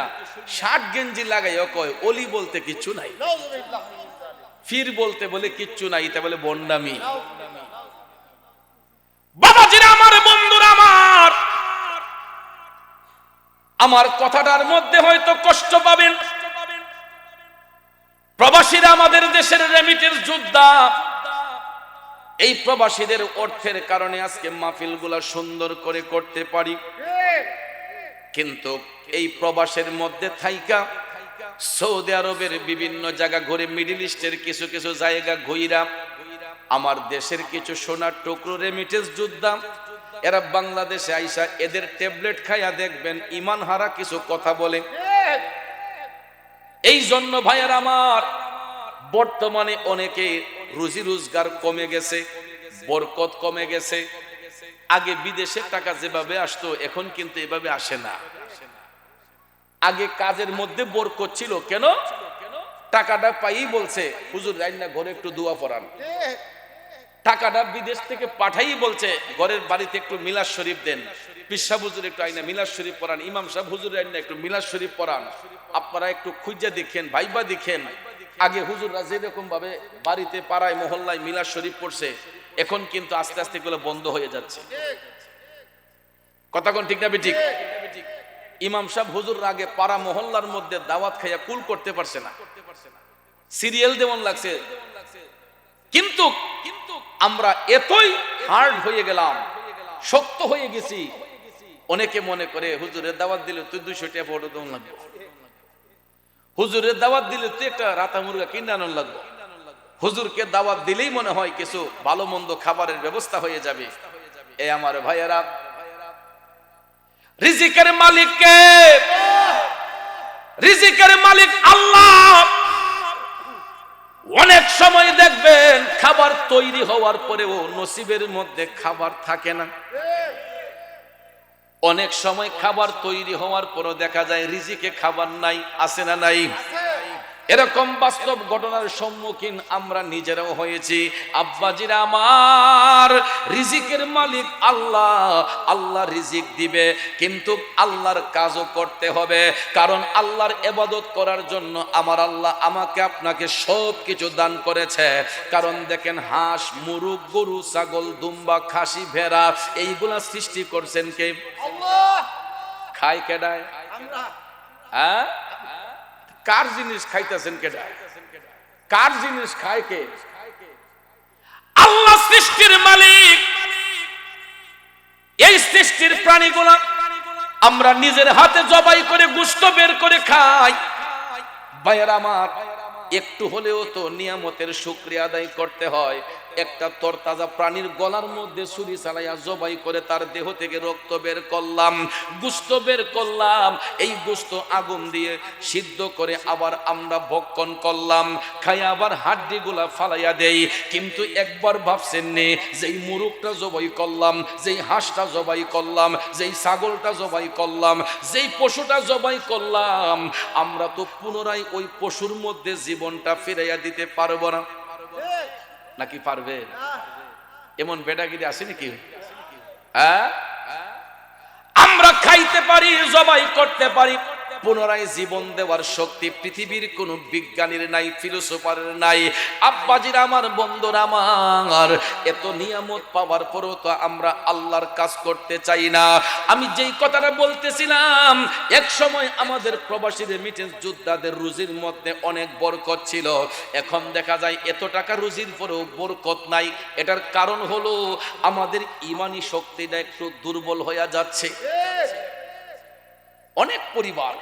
শার্ট গেঞ্জি লাগাইয়া কয় ওলি বলতে কিচ্ছু নাই, ফির বলতে বলে কিচ্ছু নাই, তা বলে বন্ডামি। বাবাজিরা আমার, বন্ধুরা আমার, আমার কথাটার মধ্যে হয়তো কষ্ট পাবেন। প্রবাসীরা আমাদের দেশের রেমিটেন্স যোদ্ধা, এই প্রবাসীদের অর্থের কারণে আজকে মাহফিলগুলো সুন্দর করে করতে পারি। কিন্তু এই প্রবাসের মধ্যে থাইকা সৌদি আরবের বিভিন্ন জায়গা ঘুরে, মিডল ইস্টের কিছু কিছু জায়গা ঘুইরা, আমার দেশের কিছু সোনার টুকরো রেমিটেন্স যোদ্ধা এরা বাংলাদেশে আইসা এদের ট্যাবলেট খাইয়া দেখবেন ইমান হারা কিছু কথা বলে। এই জন্য ভাইয়ার আমার, বর্তমানে অনেকে রুজি রোজগার কমে গেছে, বরকত কমে গেছে। আগে বিদেশে টাকা যেভাবে আসতো এখন কিন্তু এভাবে আসে না। আগে কাজের মধ্যে বরকত ছিল, কেন? টাকাটা পাইই বলছে হুজুর রাইনা ঘরে একটু দোয়া পড়ান, টাকাটা বিদেশ থেকে পাঠাই বলছে ঘরের বাড়িতে একটু মিলাদ শরীফ দেন, পিসা হুজুর একটু আইনা মিলাদ শরীফ পড়ান, ইমাম সাহেব হুজুর আইনা একটু মিলাদ শরীফ পড়ান। আপনারা একটু খুঁজে দেখেন, ভাইবা দেখেন, আগে হুজুররা যেরকম ভাবে বাড়িতে পাড়ায় মহল্লায় মিলাদ শরীফ পড়ছে, এখন কিন্তু আস্তে আস্তে এগুলো বন্ধ হয়ে যাচ্ছে। কথা কোন ঠিক না ঠিক? ইমাম সাহেব হুজুর আগে পাড়া মহল্লার মধ্যে দাওয়াত খাইয়া কুল করতে পারছে না, সিরিয়াল যেমন লাগছে। কিন্তু আমরা এতই হার্ড হয়ে গেলাম, শক্ত হয়ে গেছি, অনেকে মনে করে হুজুরের দাওয়াত দিলে তুই 200 টাকা ফটো দেওয়া লাগবে, হুজুরের দাওয়াত দিলে তুই একটা রাতা মুরগা কিনে আনার লাগবে, হুজুরকে দাওয়াত দিলেই মনে হয় কিছু ভালো মন্দ খাবারের ব্যবস্থা হয়ে যাবে। এ আমার ভাইয়েরা, রিজিকের মালিক কে? রিজিকের মালিক আল্লাহ। অনেক সময় দেখবেন খাবার তৈরি হওয়ার পরেও নসিবের মধ্যে খাবার থাকে না। অনেক সময় খাবার তৈরি হওয়ার পরও দেখা যায় রিজিকে খাবার নাই, আছে না নাই? এরকম বাস্তব ঘটনার সম্মুখীন আমরা নিজেরাও হয়েছি। আব্বাজিরা আমার, রিজিকের মালিক আল্লাহ, আল্লাহ রিজিক দিবে, কিন্তু আল্লাহর কাজও করতে হবে। কারণ আল্লাহর ইবাদত করার জন্য আমার আল্লাহ আমাকে আপনাকে সব কিছু দান করেছে। কারণ দেখেন, হাঁস, মুরগ, গরু, ছাগল, দুম্বা, খাসি, ভেড়া, এইগুলা সৃষ্টি করছেন কে? আল্লাহ। খায় কেডায়? আমরা। হ্যাঁ, কার জিনিস খাইতেছেন কেডা? কার জিনিস খায় কে? আল্লাহ সৃষ্টির মালিক। এই সৃষ্টির প্রাণীগুলা আমরা নিজের হাতে জবাই করে গোশত বের করে খাই। ভাইয়েরা আমার, একটু হলেও তো নিয়ামতের শুকরিয়া আদায় করতে হয়। একটা তরতাজা প্রাণীর গলার মধ্যে ছুরি চালাইয়া জবাই করে তার দেহ থেকে রক্ত বের করলাম, গোশত বের করলাম, এই গোশত আগুন দিয়ে সিদ্ধ করে আবার আমরা ভক্ষণ করলাম, খাই আবার হাড্ডিগুলা ফালাইয়া দেই। কিন্তু একবার ভাবছেন নে, যেই মুরগটা জবাই করলাম, যেই হাঁসটা জবাই করলাম, যেই ছাগলটা জবাই করলাম, যেই পশুটা জবাই করলাম, আমরা তো পুনরায় ওই পশুর মধ্যে জীবনটা ফিরাইয়া দিতে পারবো না, নাকি পারবে? এমন বেডাগিরি আছে নাকি? হ্যাঁ, আমরা খাইতে পারি, জবাই করতে পারি, পুনরায় জীবন দেওয়ার শক্তি পৃথিবীর কোন বিজ্ঞানীর নাই, ফিলোসোফারের নাই। আব্বাজির আমার, বন্ধুরা আমার, এত নিয়ামত পাওয়ার পরও তো আমরা আল্লাহর কাজ করতে চাই না। আমি যেই কথাটা বলতেছিলাম, এক সময় আমাদের প্রবাসী রেমিটেন্স যোদ্ধাদের রুজির মধ্যে অনেক বরকত ছিল। এখন দেখা যায় এত টাকা রুজির পরেও বরকত নাই। এটার কারণ হলো আমাদের ঈমানি শক্তিটা একটু দুর্বল হয়ে যাচ্ছে। অনেক পরিবার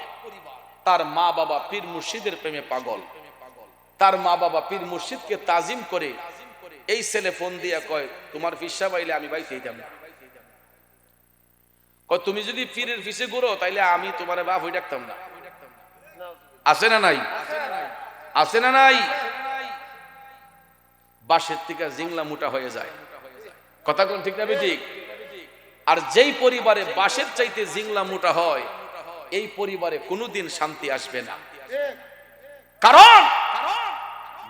তার মা বাবা পীর মুর্শিদের প্রেমে পাগল, তার মা বাবা পীর মুর্শিদকে তাজিম করে। এই ছেলে ফোন দিয়া কয়, তোমার ফিসা পাইলে আমি বাইতে দিতাম না। কয়, তুমি যদি পীরের ফিসে ঘুরো তাইলে আমি তোমার বাপ হয়ে ডাকতাম না। আছে না নাই? আছে না নাই? বাঁশের থেকে জিংলা মোটা হয়ে যায়। কথা কোন ঠিক না ঠিক? আর যেই পরিবারে বাঁশের চাইতে জিংলা মোটা হয়, এই পরিবারে কোনোদিন শান্তি আসবে না। কারণ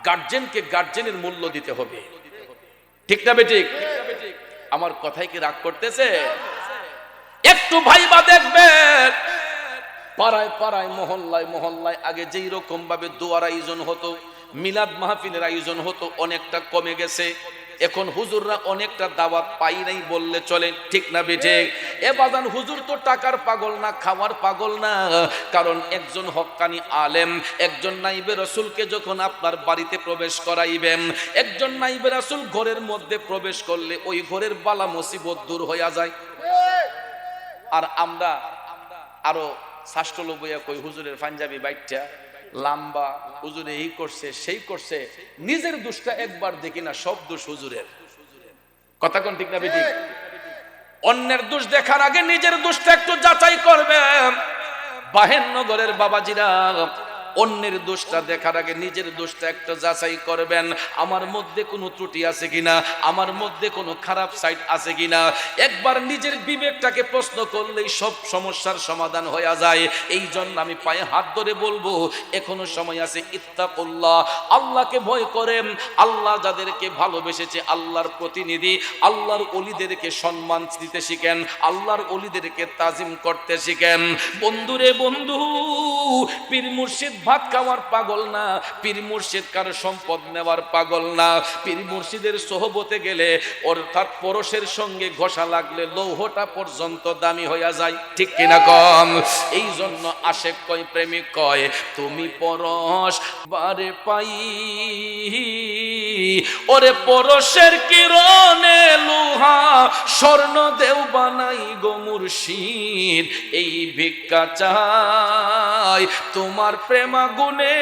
গার্জেনকে গার্জেনের মূল্য দিতে হবে। ঠিক না বেঠিক? আমার কথাই কি রাগ করতেছে? একটু ভাইবা দেখবেন, পাড়ায় পাড়ায়, মহল্লায় মহল্লায় আগে যেই রকম ভাবে দোয়ার আয়োজন হতো, মিলাদ মাহফিলের আয়োজন হতো, অনেকটা কমে গেছে। এখন হুজুররা অনেকটা দাওয়াত পাই নাই বললে চলে। ঠিক না বেঠিক? এ বাজান, হুজুর তো টাকার পাগল না, খাওয়ার পাগল না। কারণ একজন হক্কানি আলেম, একজন নাইবে রাসূলকে যখন আপনার বাড়িতে প্রবেশ করাইবেন, একজন নাইবে রাসূল ঘরের মধ্যে প্রবেশ করলে ওই ঘরের বালা মুসিবত দূর হইয়া যায়। আর আমরা আরো শাস্ত্রলো বইয়া কই, হুজুরের পাঞ্জাবি বাইটটা লাম্বা, হুজুরে এই করছে সেই করছে। নিজের দোষটা একবার দেখি না, সব দোষ হুজুরের। কথা কোন ঠিক না বেঠিক? অন্যের দোষ দেখার আগে নিজের দোষটা একটু যাচাই করবেন। বাহেন্নগরের বাবাজিরা, অন্যের দোষটা দেখার আগে নিজের দোষটা একটা যাচাই করবেন। আমার মধ্যে কোনো ত্রুটি আছে কিনা, আমার মধ্যে কোনো খারাপ সাইড আছে কিনা। একবার নিজের বিবেকটাকে প্রশ্ন করলেই সব সমস্যার সমাধান হয়ে যায়। এই জন্য আমি পায়ে হাত ধরে বলবো, এখনো সময় আছে। ইত্তাকুল্লাহ, আল্লাহকে ভয় করেন। আল্লাহ যাদেরকে ভালোবেসেছে, আল্লাহর প্রতিনিধি, আল্লাহর ওলিদেরকে সম্মান দিতে শিখেন, আল্লাহর ওলিদেরকে তাজিম করতে শিখেন। বন্ধুরে বন্ধু, পীর মুর্শিদ ভাত খাওয়ার পাগল না, পীর মুর্শিদ কারো সম্পদ নেওয়ার পাগল না। পীর মুর্শিদের সোহবতে গেলে, অর্থাৎ পরশের সঙ্গে ঘষা লাগলে লৌহটা পর্যন্ত দামি হইয়া যায়। ঠিক কিনা কম? এই জন্য আশেক কয়, প্রেমিক কয়, তুমি পরশ বারে পাই, ওরে পরশের কিরণে লোহা স্বর্ণ দেও বানাই গো মুর্শিদ, এই ভিক্ষা চাই তোমার প্রেমাগুনে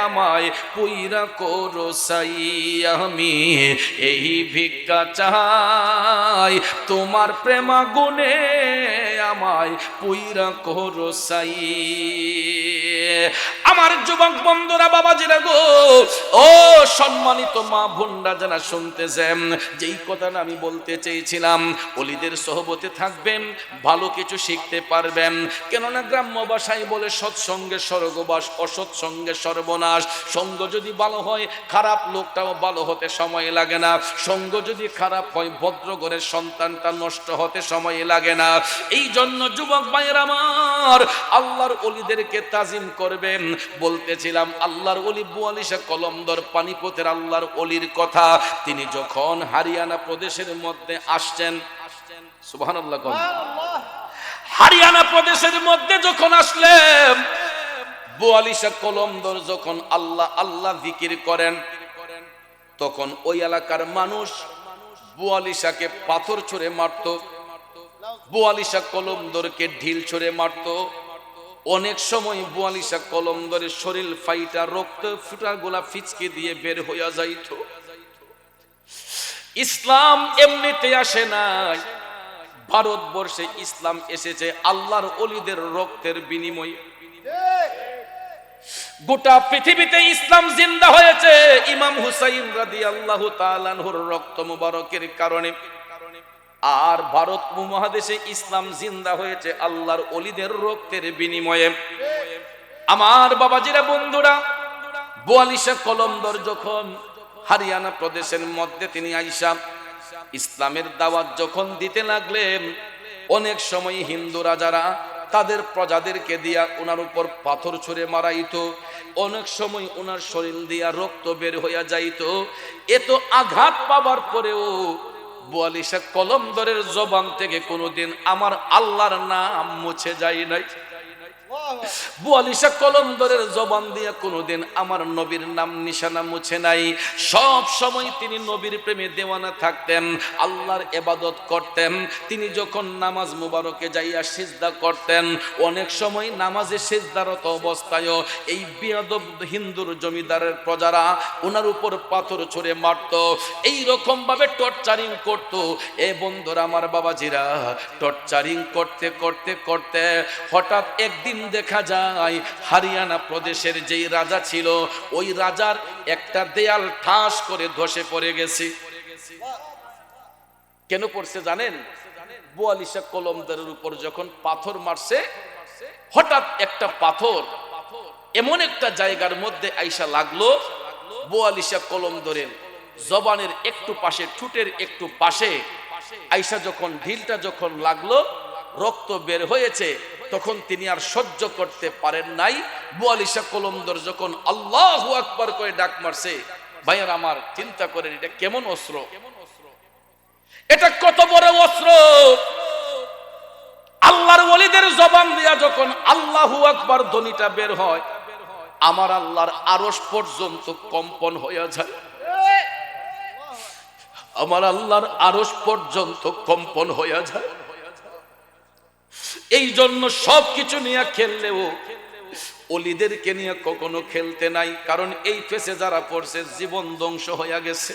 আমায় পুইরা করো সাই। আমি এই ভিক্ষা চাই তোমার প্রেমাগুনে আমায় পুইরা করো সাই। আমার যুবক বন্ধুরা, বাবাজিরা গো, ও সম্মানিত মা বোনরা যারা শুনতেছেন, যেই কথাটা আমি বলতে চেয়েছিলাম, ওলিদের সোহবতে থাকবেন, ভালো কিছু শিখতে পারবেন। কেননা গ্রাম্য ভাষায় বলে সৎসঙ্গে স্বর্গবাস, অসৎসঙ্গে সর্বনাশ। সঙ্গ যদি ভালো হয়, খারাপ লোকটাও ভালো হতে সময় লাগে না। সঙ্গ যদি খারাপ হয়, ভদ্র ঘরের সন্তানটা নষ্ট হতে সময় লাগে না। এই জন্য যুবক ভাইয়ের আমার, আল্লাহর ওলিদেরকে তাজিম করবেন। বলতেছিলাম আল্লাহর ওলি বুয়ালি শাহ কলমদর পানিপথের আল্লাহর ওলির কথা। তিনি যখন হরিয়ানা প্রদেশের মধ্যে আসছেন, সুবহানাল্লাহ, হরিয়ানা প্রদেশের মধ্যে যখন আসলেন, বুয়ালি শাহ কলমদর যখন আল্লাহ আল্লাহ জিকির করেন, তখন ওই এলাকার মানুষ বুয়ালি শাহকে পাথর ছুঁড়ে মারত, বুয়ালি শাহ কলমদরকে ঢিল ছুঁড়ে মারত। অনেক সময় বুয়ালি শাহ কলমদরের শরীর ফাইটা, রক্ত ফুটা গোলা ফিচকে দিয়ে বের হইয়া যাইত। ইসলাম এমনিতে আসে নাই, ভারতবর্ষে ইসলাম এসেছে আল্লাহর ওলিদের রক্তের বিনিময়ে। গোটা পৃথিবীতে ইসলাম জিন্দা হয়েছে ইমাম হুসাইন রাদিয়াল্লাহু তাআলা আনহুর রক্ত মুবারকের কারণে। আর ভারত মহাদেশে ইসলাম জিন্দা হয়েছে আল্লাহর ওলিদের রক্তের বিনিময়ে। আমার বাবাজিরা, বন্ধুরা, বুয়ালি শাহ কলমদর যখন হরিয়ানা প্রদেশের মধ্যে তিনি আইসা ইসলামের দাওয়াত যখন দিতে লাগলেন, অনেক সময় হিন্দু রাজারা তাদের প্রজাদেরকে দিয়া ওনার উপর পাথর ছুঁড়ে মারাইত। অনেক সময় ওনার শরীর দিয়া রক্ত বের হইয়া যাইত। এত আঘাত পাবার পরেও বুয়ালি শাহ কলমদরের জবান থেকে কোনোদিন আমার আল্লাহর নাম মুছে যায় নাই। বুয়ালি শাহ কলমদরের জবান দিয়া কোনোদিন আমার নবীর নাম নিশানা মুছে নাই। সব সময় তিনি নবীর প্রেমে দেওয়ানা থাকতেন, আল্লাহর ইবাদত করতেন। তিনি যখন নামাজ মুবারকে যাইয়া সিজদা করতেন, অনেক সময় নামাজে সিজদারত অবস্থায় এই বেয়াদব হিন্দুর জমিদারের প্রজারা ওনার উপর পাথর ছুঁড়ে মারত। এই রকম ভাবে টর্চারিং করত। এ বন্ধুরা, আমার বাবাজিরা, টর্চারিং করতে করতে করতে হঠাৎ একদিন দেখা যায় হরিয়ানা প্রদেশের যেই রাজা ছিল, ওই রাজার একটা দেয়াল ঠাস করে ধসে পড়ে গেছে। কেন পড়ছে জানেন? বুয়ালি শাহ কলমদরের উপর যখন পাথর মারছে, হঠাৎ একটা পাথর এমন একটা জায়গার মধ্যে আইসা লাগলো, বুয়ালি শাহ কলমদরের জবানের একটু পাশে, ঠুটের একটু পাশে আইসা যখন ঢিলটা যখন লাগলো, রক্ত বের হয়েছে। তখন তিনি আর সহ্য করতে পারেন নাই। বুয়ালি শাহ কলমদর যখন আল্লাহু আকবার করে ডাক মারছে, ভাইয়ার আমার, চিন্তা করেন এটা কেমন অস্ত্র, এটা কত বড় অস্ত্র। আল্লাহর ওলিদের জবান দিয়া যখন আল্লাহু আকবার ধ্বনিটা বের হয়, আমার আল্লাহর আরশ পর্যন্ত কম্পন হইয়া যায়। আমার আল্লাহর আরশ পর্যন্ত কম্পন হইয়া যায়। এই জন্য সবকিছু নিয়ে খেললেও ওলিদেরকে নিয়ে কখনো খেলতে নাই। কারণ এই ফেসে যারা পড়ছে, জীবন ধ্বংস হইয়া গেছে।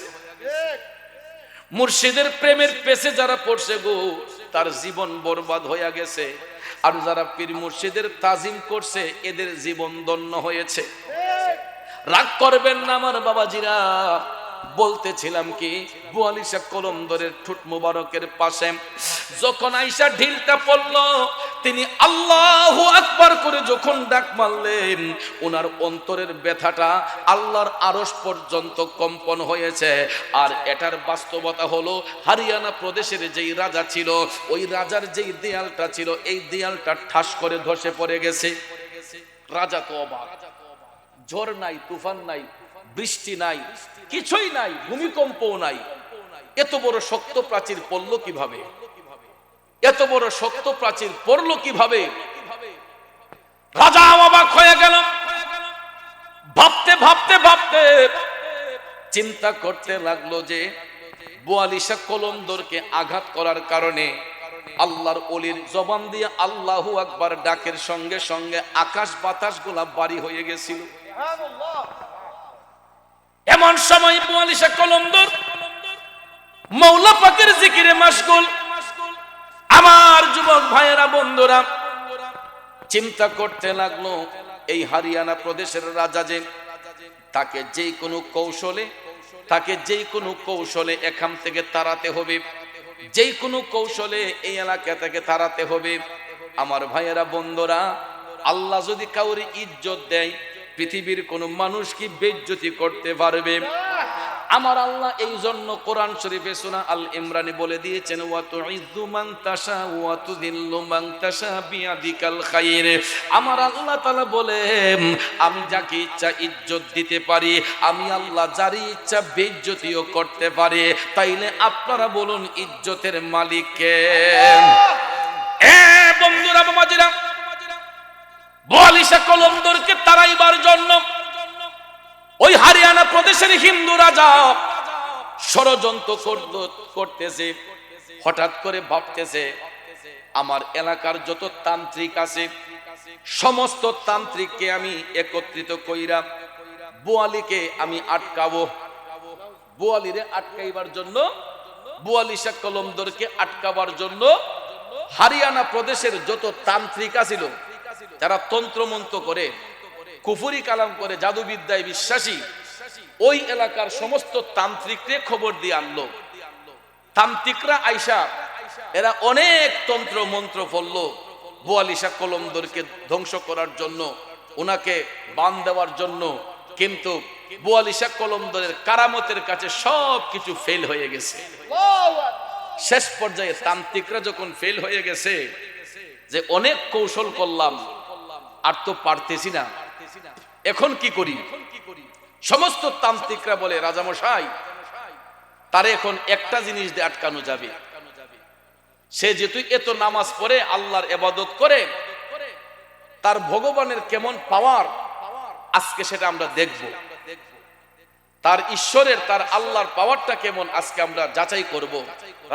মুর্শিদের প্রেমের পেছে যারা পড়ছে গো, তার জীবন বরবাদ হইয়া গেছে। আর যারা পীর মুর্শিদের তাজিম করছে, এদের জীবন ধন্য হয়েছে। রাগ করবেন না আমার বাবাজিরা, বলতেছিলাম কি, বুয়ালি শাহ কলমদরের ঠোঁট মুবারকের পাশে যখন আইসা ঢিলটা পড়লো, তিনি আল্লাহু আকবার করে যখন ডাক মারলেন, ওনার অন্তরের ব্যথাটা আল্লাহর আরশ পর্যন্ত কম্পন হয়েছে। আর এটার বাস্তবতা হলো, হরিয়ানা প্রদেশের যেই রাজা ছিল, ওই রাজার যেই দেয়ালটা ছিল, এই দেয়ালটা ঠাস করে ধসে পড়ে গেছে। রাজা তো অবাক, ঝড় নাই, তুফান নাই, বৃষ্টি নাই, কিছুই নাই, ভূমিকম্পও নাই। এত বড় শক্ত প্রাচীর পড়লো কিভাবে? এত বড় শক্ত প্রাচীর পড়লো কিভাবে? রাজা অবাক হয়ে গেল। ভাবতে ভাবতে ভাবতে চিন্তা করতে লাগলো যে বুয়ালি শাহ কলমদরকে আঘাত করার কারণে আল্লাহর ওলির জবান দিয়ে আল্লাহু আকবার ডাকের সঙ্গে সঙ্গে আকাশ বাতাস গুলা বাড়ি হয়ে গেছিল। এমন সময় বুয়ালি শাহ কলমদর মৌলা পাকের জিকিরে মাশগুল। আমার যুবক ভাইয়েরা বন্ধুরা চিন্তা করতে লাগলো, এই হরিয়ানা প্রদেশের রাজা যে তাকে যেই কোনো কৌশলে এখান থেকে তাড়াতে হবে, যেই কোনো কৌশলে এই এলাকা থেকে তাড়াতে হবে। আমার ভাইয়েরা বন্ধুরা, আল্লাহ যদি কাউরি ইজ্জত দেয়, পৃথিবীর কোনো মানুষ কি বেইজ্জতি করতে পারবে? আমার আল্লাহ এই জন্য কোরআন শরীফে সূরা আল ইমরানে বলে দিয়েছেন, ওয়া তুইজ্জু মান তাশা ওয়া তুযিল্লু মান তাশা বিয়াদিকাল খায়র। আমার আল্লাহ তাআলা বলেন, আমি যাকে ইচ্ছা ইজ্জত দিতে পারি, আমি আল্লাহ যার ইচ্ছা বেইজ্জতিও করতে পারি। তাইলে আপনারা বলুন ইজ্জতের মালিক কে? বন্ধুরা বাবাজিরা, বলিশা কলন্দরকে তাড়াইবার জন্য ওই হরিয়ানা প্রদেশের হিন্দু রাজা ষড়যন্ত্র করতেছে। হঠাৎ করে ভাবতেছে, আমার এলাকার যত তান্ত্রিক আছে সমস্ত তান্ত্রিককে আমি একত্রিত কইরা বোয়ালিকে আমি আটকাবো। বোয়ালিরে আটকাইবার জন্য, বোয়ালিশা কলন্দরকে আটকাবার জন্য হরিয়ানা প্রদেশের যত তান্ত্রিক আছিল, যারা তন্ত্রমন্ত্র করে, কুফরি কালাম করে, জাদুবিদ্যায় বিশ্বাসী, ওই এলাকার সমস্ত তান্ত্রিককে খবর দিয়ে আনলো। তান্ত্রিকরা আইসা এরা অনেক তন্ত্র মন্ত্র পড়ল বোয়ালিশা কলন্দরকে ধ্বংস করার জন্য, ওনাকে বান দেওয়ার জন্য। কিন্তু বোয়ালিশা কলন্দরের কারামতের কাছে সব কিছু ফেল হয়ে গেছে। শেষ পর্যায়ে তান্ত্রিকরা যখন ফেল হয়ে গেছে, যে অনেক কৌশল করলাম আর তো পারতেছি না, এখন কি করি? সমস্ত তান্ত্রিকরা বলে, রাজামশাই, তারে এখন একটা জিনিস দিয়ে আটকানো যাবে। সে যেহেতু এত নামাজ পড়ে, আল্লাহর ইবাদত করে, তার ভগবানের কেমন পাওয়ার আজকে সেটা আমরা দেখব। তার ঈশ্বরের, তার আল্লাহর পাওয়ারটা কেমন আজকে আমরা যাচাই করব।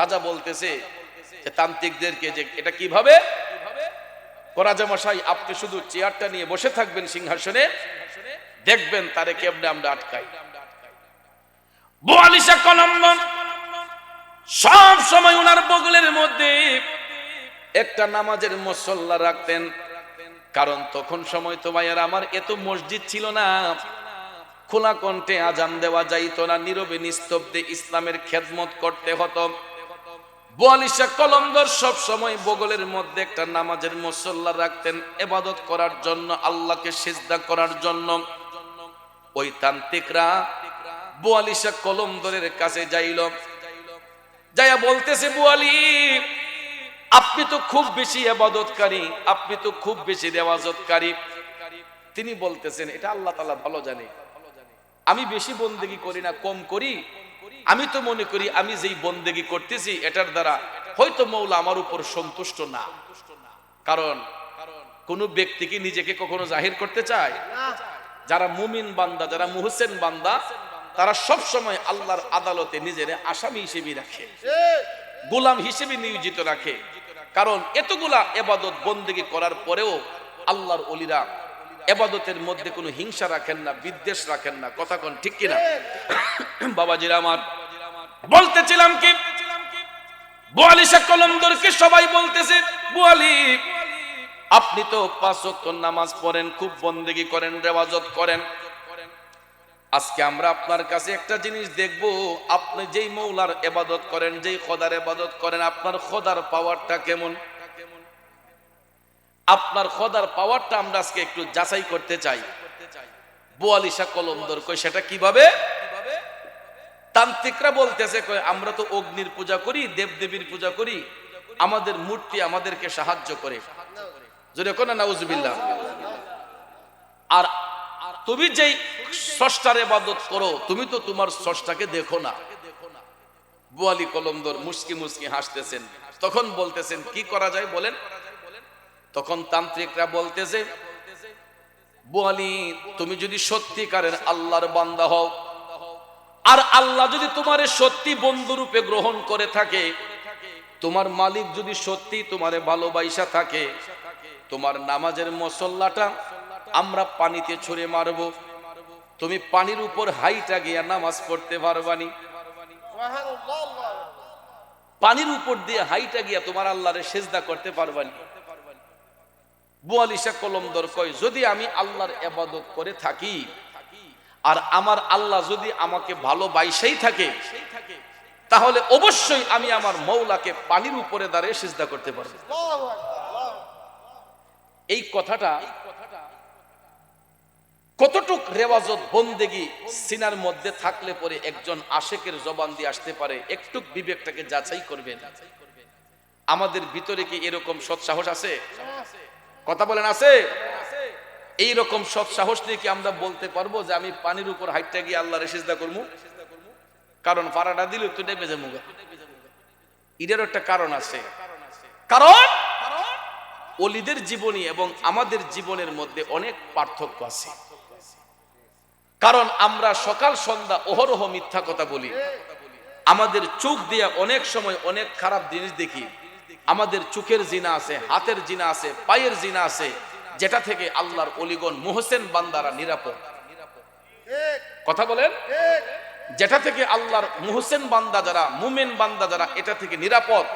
রাজা বলতেছে যে তান্ত্রিকদেরকে, যে এটা কিভাবে? রাজামশাই, আপনি শুধু চেয়ারটা নিয়ে বসে থাকবেন সিংহাসনে, দেখবেন তারে কেমনে আমরা আটকাই। বোয়ালিশা কলন্দর সব সময় ওনার বগলের মধ্যে একটা নামাজের মুসল্লা রাখতেন। কারণ তখন সময় তো ভাইয়ার আমার এত মসজিদ ছিল না, খোলা কণ্ঠে আজান দেওয়া যাইতো না, নীরবে নিস্তব্ধে ইসলামের খেদমত করতে হতো। বোয়ালিশা কলন্দর সব সময় বগলের মধ্যে একটা নামাজের মুসল্লা রাখতেন, ইবাদত করার জন্য, আল্লাহকে সিজদা করার জন্য। ওই তান্ত্রিকরা বোয়ালিশা কলন্দরের কাছে যাইল, যাইয়া বলতেছে, বোয়ালি, আপনি তো খুব বেশি ইবাদতকারী, আপনি তো খুব বেশি রেওয়াজতকারী। তিনি বলতেছেন, এটা আল্লাহ তাআলা ভালো জানে, আমি বেশি বন্দেগী করি না, কম করি। আমি তো মনে করি আমি যেই বন্দেগী করতেছি এটার দ্বারা হয়তো মওলা আমার উপর সন্তুষ্ট না। কারণ কোন ব্যক্তি কি নিজেকে কখনো জাহির করতে চায়? যারা মুমিন বান্দা, যারা মুহসিন বান্দা, তারা সব সময় আল্লাহর আদালতে নিজের আসামি হিসেবে রাখে, গোলাম হিসেবে নিয়োজিত রাখে। কারণ এতগুলা ইবাদত বন্দেগী করার পরেও আল্লাহর ওলিরা ইবাদতের মধ্যে কোনো হিংসা রাখেন না, বিদ্বেষ রাখেন না। কথা কোন ঠিক কিনা? বাবাজিরা আমার, বলতেছিলাম কি, বোয়ালিশা কলন্দরকে সবাই বলতেছে, বোয়ালি, আপনি তো 5 ওয়াক্ত নামাজ পড়েন, খুব বন্দেগী করেন, রেওয়াজত করেন। আজকে আমরা আপনার কাছে একটা জিনিস দেখব, আপনি যেই মওলার ইবাদত করেন, যেই খোদার ইবাদত করেন, আপনার খোদার পাওয়ারটা কেমন? আপনার খোদার পাওয়ারটা আমরা আজকে একটু যাচাই করতে চাই। বোয়ালিশা কলন্দর কই, সেটা কিভাবে? তান্ত্রিকরা বলতেছে, কই আমরা তো অগ্নির পূজা করি, দেবদেবীর পূজা করি, আমাদের মূর্তি আমাদেরকে সাহায্য করে। যদি কোন নাউজুবিল্লাহ। আর তুমি যেই স্রষ্টার ইবাদত করো, তুমি তো তোমার স্রষ্টাকে দেখো না। বোয়ালি কলন্দর মুস্কি মুস্কি হাসতেছেন। তখন বলতেছেন, কি করা যায় বলেন? তখন তান্ত্রিকরা বলতেছে, বোয়ালি, তুমি যদি সত্যিকারের আল্লাহর বান্দা হও, আর আল্লাহ যদি তোমারে সত্যি বন্ধু রূপে গ্রহণ করে থাকে, তোমার মালিক যদি সত্যি তোমারে ভালোবাসা থাকে, তোমার নামাজের মুসল্লাটা আমরা পানিতে ছুঁড়ে মারবো, তুমি পানির উপর হাইটা গিয়া নামাজ পড়তে পারবানি। পানির উপর দিয়ে হাইটা গিয়া তোমার আল্লাহরে সেজদা করতে পারবা না। বুয়ালিশা কলমদর কয়, যদি আমি আল্লাহর ইবাদত করে থাকি আর আমার আল্লাহ যদি আমাকে ভালোবাসেই থাকে, তাহলে অবশ্যই আমি আমার মওলাকে পানির উপরে দাঁড়িয়ে সিজদা করতে পারবো। এই কথাটা কতটুক রেওয়াজত বন্দেগি সিনার মধ্যে থাকলে পরে একজন আশেকের জবান দিয়ে আসতে পারে, একটু বিবেকটাকে যাচাই করবেন। আমাদের ভিতরে কি এরকম সৎ সাহস আছে? কথা বলেন, আছে? এইরকম সৎ সাহস নিয়ে কি আমরা বলতে পারবো যে আমি পানির উপর হাইটটা গিয়ে আল্লাহর সিজদা করবো? কারণ ফাড়াটা দিলে তো ডেবে যাবো। এটারও একটা কারণ আছে। কারণ ওলিদের জীবনী এবং আমাদের জীবনের মধ্যে অনেক পার্থক্য আছে। কারণ আমরা সকাল সন্ধ্যা অহরহ মিথ্যা কথা বলি, আমাদের চোখ দিয়ে অনেক সময় অনেক খারাপ জিনিস দেখি। আমাদের চোখের জিনা আছে, হাতের জিনা আছে, পায়ের জিনা আছে, যেটা থেকে আল্লাহর ওলিগণ মুহসিন বান্দারা নিরাপদ। কথা বলেন, যেটা থেকে আল্লাহর মুহসিন বান্দা যারা, মুমিন বান্দা যারা, এটা থেকে নিরাপদ।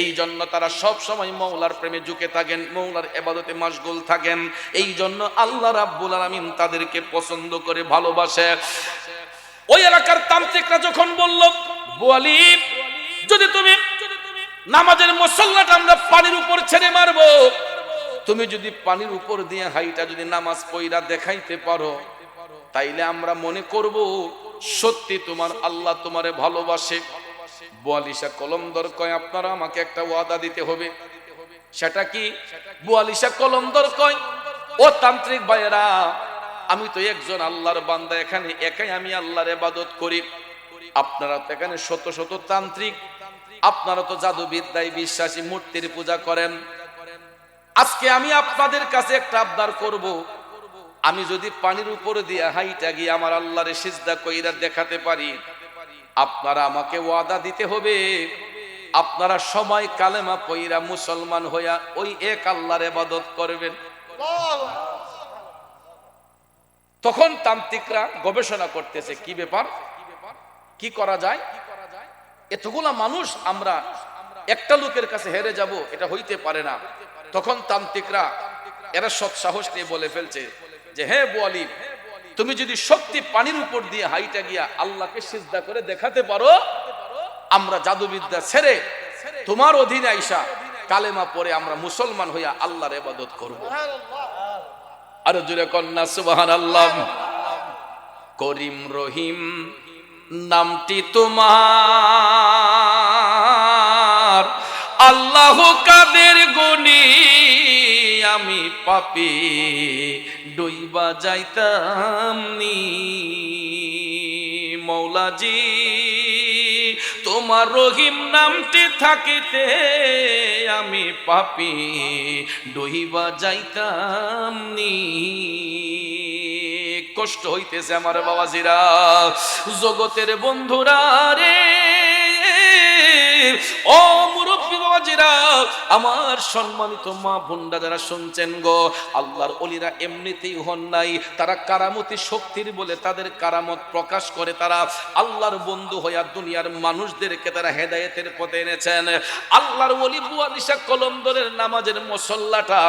এই জন্য তারা সব সময় মওলার প্রেমে ঝুঁকে থাকেন, মওলার ইবাদতে মাশগুল থাকেন। এই জন্য আল্লাহ রাব্বুল আলামিন তাদেরকে পছন্দ করে, ভালোবাসে। ওই এলাকার তান্ত্রিকরা যখন বলল, বুয়ালি, যদি তুমি নামাজের মুসল্লাটা আমরা পানির উপর ছেড়ে মারবো, তুমি যদি পানির উপর দিয়ে হাইটা যদি নামাজ পড়া দেখাইতে পারো, তাইলে আমরা মনে করব সত্যি তোমার আল্লাহ তোমারে ভালোবাসে। বুয়ালিশা কলমদর কয়, আপনারা আমাকে একটা ওয়াদা দিতে হবে। সেটা কি? বুয়ালিশা কলমদর কয়, ও তান্ত্রিক ভাইয়েরা, আমি তো একজন আল্লাহর বান্দা, এখানে একাই আমি আল্লাহর ইবাদত করি। আপনারা তো এখানে শত শত তান্ত্রিক, আপনারা তো জাদুবিদ্যায় বিশ্বাসী, মূর্তির পূজা করেন। আজকে আমি আপনাদের কাছে একটা আবদার করব, আমি যদি পানির উপরে দিয়ে হাইটা গিয়ে আমার আল্লাহরে সিজদা কইরা দেখাতে পারি, আপনারা আমাকে ওয়াদা দিতে হবে, আপনারা সবাই কালেমা পইরা মুসলমান হইয়া ওই এক আল্লাহর ইবাদত করবেন। তখন তান্ত্রিকরা গবেষণা করতেছে, কি ব্যাপার, কি করা যায়? এতগুলা মানুষ আমরা একটা লোকের কাছে হেরে যাব, এটা হইতে পারে না। তখন তান্ত্রিকরা এরা সৎ সাহস নিয়ে বলে ফেলছে যে, হে বুয়ালি, তুমি যদি সত্যি পানির উপর দিয়ে হাইটা গিয়া আল্লাহকে সিজদা করে দেখাতে পারো, আমরা জাদুবিদ্যা ছেড়ে তোমার অধীনে আইসা কালেমা পড়ে আমরা মুসলমান হইয়া আল্লাহর ইবাদত করব। আর জোরে কন্যা সুবহানাল্লাহ। করিম রহিম নামটি তোমার, আল্লাহ কাদের গুণী আমি পাপী ডুইবা যাইতাম নি। মৌলাজি তোমার রহিম নামটি থাকিতে আমি পাপী ডুইবা যাইতাম নি। কষ্ট হইতেছে আমার বাবাজিরা, জগতের বন্ধুরা রে, ও মুরব্বী বাবাজিরা, আমার সম্মানিত মা বোনরা যারা শুনছেন গো, আল্লাহর ওলিরা এমনিতেই হন নাই, তারা কারামতি শক্তির বলে তাদের কারামত প্রকাশ করে তারা আল্লাহর বন্ধু হইয়া দুনিয়ার মানুষদেরকে তারা হেদায়েতের পথে এনেছেন। আল্লাহর ওলি বুয়ালিশা কলমদরের নামাজের মুসল্লাটা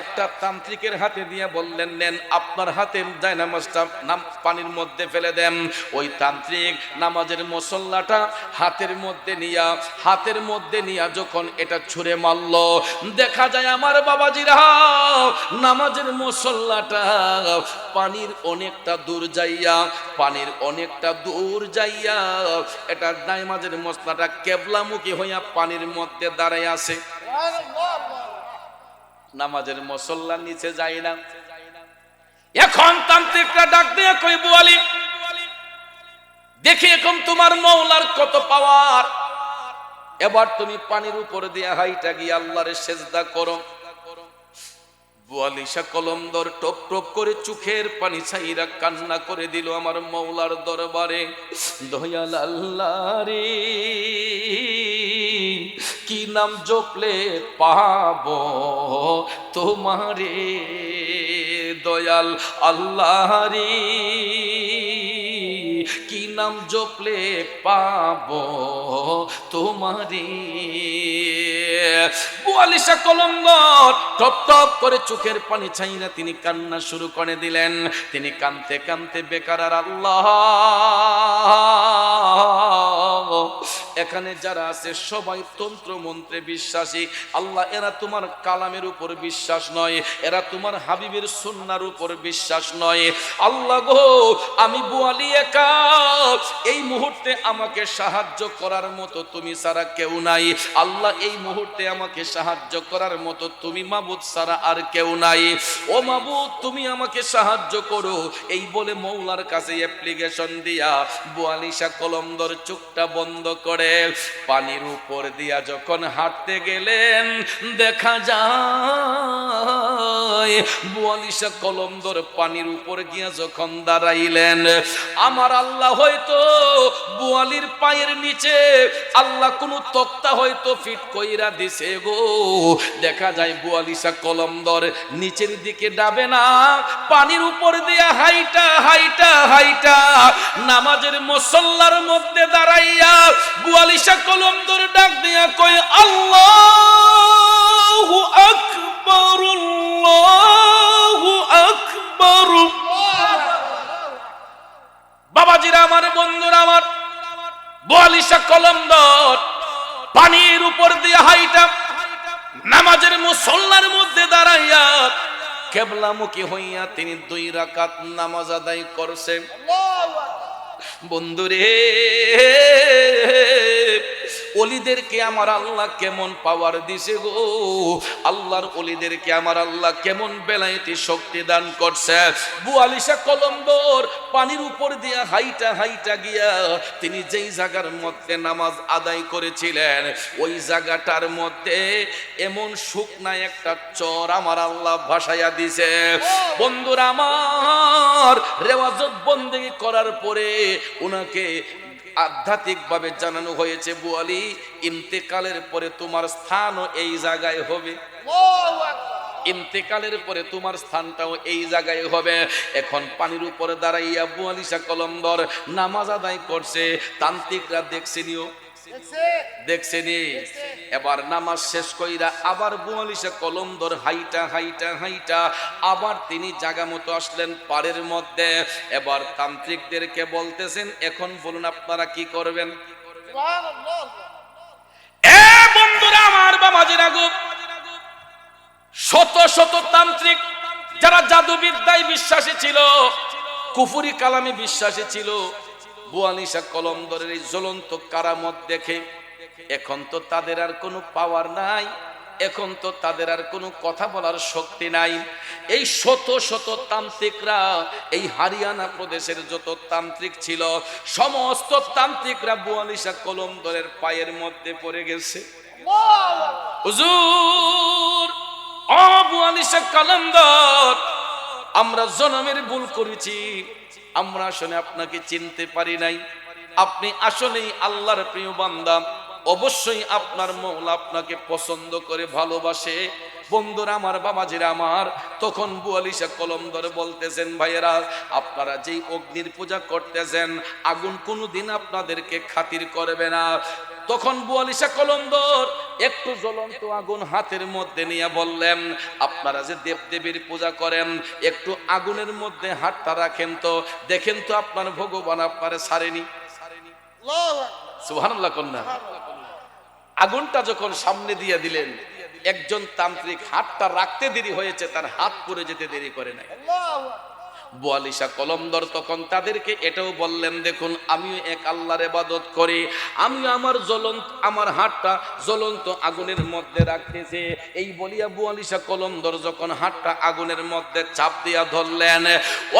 একটা তান্ত্রিকের হাতে দিয়ে বললেন, নেন আপনার হাতে জায়নামাজটা নাম পানির মধ্যে ফেলে দেন। ওই তান্ত্রিক নামাজের মুসল্লাটা হাতের মধ্যে নিয়া যখন এটা ছুঁড়ে মারল, দেখা যায় আমার বাবাজিরা নামাজের মুসল্লাটা পানির অনেকটা দূর যাইয়া এটা নামাজের মুসল্লাটা কেবলামুখী হইয়া পানির মধ্যে দাঁড়ায় আছে। নামাজের মুসল্লার নিচে যায় না। এখন তান্ত্রিকরা ডাক দিয়ে কই, বুয়ালি দেখি এখন তোমার মওলার কত পাওয়ার, এবার তুমি পানির উপর দিয়ে হাইটা গিয়ে আল্লাহরে সিজদা করো। বুয়ালিশা কলমদর টপ টপ করে চোখের পানি ছাইরা কান্না করে দিল আমার মওলার দরবারে, দয়াল আল্লাহ রে, কি নাম জপলে পাবো তোমারে, দয়াল আল্লাহ রে, কি নাম জপলে পাবো তোমারি। বুয়ালিশা কলমদর টপ টপ করে চোখের পানি ছাইরা তিনি কান্না শুরু করে দিলেন। তিনি কাঁদতে কাঁদতে বেকার আর আল্লাহ, এখানে যারা আছে সবাই তন্ত্র মন্ত্রে বিশ্বাসী। আল্লাহ, এরা তোমার কালামের উপর বিশ্বাস নয়, এরা তোমার হাবিবের সুন্নাহর উপর বিশ্বাস নয়। আল্লাহ গো, আমি বুয়ালি একা, এই মুহূর্তে আমাকে সাহায্য করার মতো তুমি ছাড়া কেউ নাই। আল্লাহ, এই মুহূর্তে আমাকে সাহায্য করার মতো তুমি মাবুদ ছাড়া আর কেউ নাই। ও মাবুদ, তুমি আমাকে সাহায্য করো। এই বলে মৌলার কাছে অ্যাপ্লিকেশন দিয়া বুয়ালিশা কলমদর চোখটা বন্ধ করে পানির উপর দিয়া যখন হাঁটতে গেলেন, দেখা যায় বুয়ালিশা কলমদর পানির উপর গিয়া যখন দাঁড়াইলেন, আমার আল্লাহ হয়তো বুয়ালির পায়ের নিচে আল্লাহ কোন তক্তা হয়তো ফিট কইরা দিছে গো। দেখা যায় বুয়ালিশা কলমদর নিচের দিকে ডাবে না, পানির উপর দিয়া হাইটা হাইটা হাইটা নামাজের মুসল্লার মধ্যে দাঁড়াইয়া বুয়ালিশা কলমদর ডাক দিয়া কয়, আল্লাহু আকবার, আল্লাহু আকবার। বাবাজিরা আমার, বন্ধুরা আমার, বুয়ালিশা কলমদর পানির উপর দিয়ে হাইটা নামাজের মুসল্লার মধ্যে দাঁড়াইয়া কিবলামুখী হইয়া তিনি 2 রাকাত নামাজ আদায় করছেন। বন্ধুরে, ওলিদেরকে আমার আল্লাহ কেমন পাওয়ার দিছে গো, আল্লাহর ওলিদেরকে আমার আল্লাহ কেমন বেলায়েতি শক্তি দান করছে। বুয়ালিশা কলমদর পানির উপর দিয়া হাইটা হাইটা গিয়া তিনি যেই জায়গার মধ্যে নামাজ আদায় করেছিলেন, ওই জায়গাটার মধ্যে এমন শুকনা একটা চর আমার আল্লাহ ভাসাইয়া দিছে। বন্ধুরা আমার, রেওয়াজত বন্দেগী করার পরে উনাকে আধ্যাত্মিক ভাবে জানানো হয়েছে, বুয়ালি, ইন্তেকালের পরে তোমার স্থানও এই জায়গায় হবে, ইন্তেকালের পরে তোমার স্থানটাও এই জায়গায় হবে। এখন পানির উপরে দাঁড়াইয়া বুয়ালিশা কলমদর নামাজ আদায় করছে। তান্ত্রিকরা দেখছেনিও, দেখছেনি। এবার নামাজ শেষ কইরা আবার বুয়ালিশা কলমদর হাইটা হাইটা হাইটা আবার তিনি জায়গা মতো আসলেন পাড়ের মধ্যে। এবার তান্ত্রিকদেরকে বলতেছেন, এখন বলুন আপনারা কি করবেন? এ বন্ধুরা আমার, বাবাজিরা গো, শত শত তান্ত্রিক যারা জাদুবিদ্যায় বিশ্বাসী ছিল, কুফরি কালামে বিশ্বাসী ছিল, বুয়ালিশা কলমদরের এই জ্বলন্ত কারামত দেখে এখন তো তাদের আর কোনো পাওয়ার নাই, এখন তো তাদের আর কোনো কথা বলার শক্তি নাই। এই শত শত তান্ত্রিকরা, এই হরিয়ানা প্রদেশের যত তান্ত্রিক ছিল, সমস্ত তান্ত্রিকরা বুয়ালিশা কলমদরের পায়ের মধ্যে পড়ে গেছে। হুজুর, ও বুয়ালিশা কলমদর, আমরা জনমের ভুল করেছি, আমরা আসলে আপনাকে চিনতে পারি নাই। আপনি আসলেই আল্লাহর প্রিয় বান্দা, অবশ্যই আপনার মওলা আপনাকে পছন্দ করে ভালোবাসে। বন্ধুরা আমার, বাবাজিরা আমার, তখন বুয়ালিশা কলমদর বলতেছেন, ভাইয়েরা, আপনারা যেই অগ্নির পূজা করতেছেন, আগুন কোনোদিন আপনাদেরকে খাতির করবে না। তখন বুয়ালিশা কলমদর একটু জ্বলন্ত আগুন হাতের মধ্যে নিয়ে বললেন, আপনারা যে দেবদেবীর পূজা করেন, একটু আগুনের মধ্যে হাতটা রাখেন তো, দেখেন তো আপনার ভগবান আপনারে ছাড়েনি। সুবহানাল্লাহ কন্যা। আগুনটা যখন সামনে দিয়ে দিলেন, একজন তান্ত্রিক হাতটা রাখতে দেরি হয়েছে, তার হাত পড়ে যেতে দেরি করে নাই। বুয়ালিশা কলমদর তখন তাদেরকে এটাও বললেন, দেখুন, আমিও এক আল্লাহর ইবাদত করি, আমি আমার হাতটা জ্বলন্ত আগুনের মধ্যে রাখতেছি। এই বলিয়া বুয়ালিশা কলমদর যখন হাতটা আগুনের মধ্যে চাপ দিয়া ধরলেন,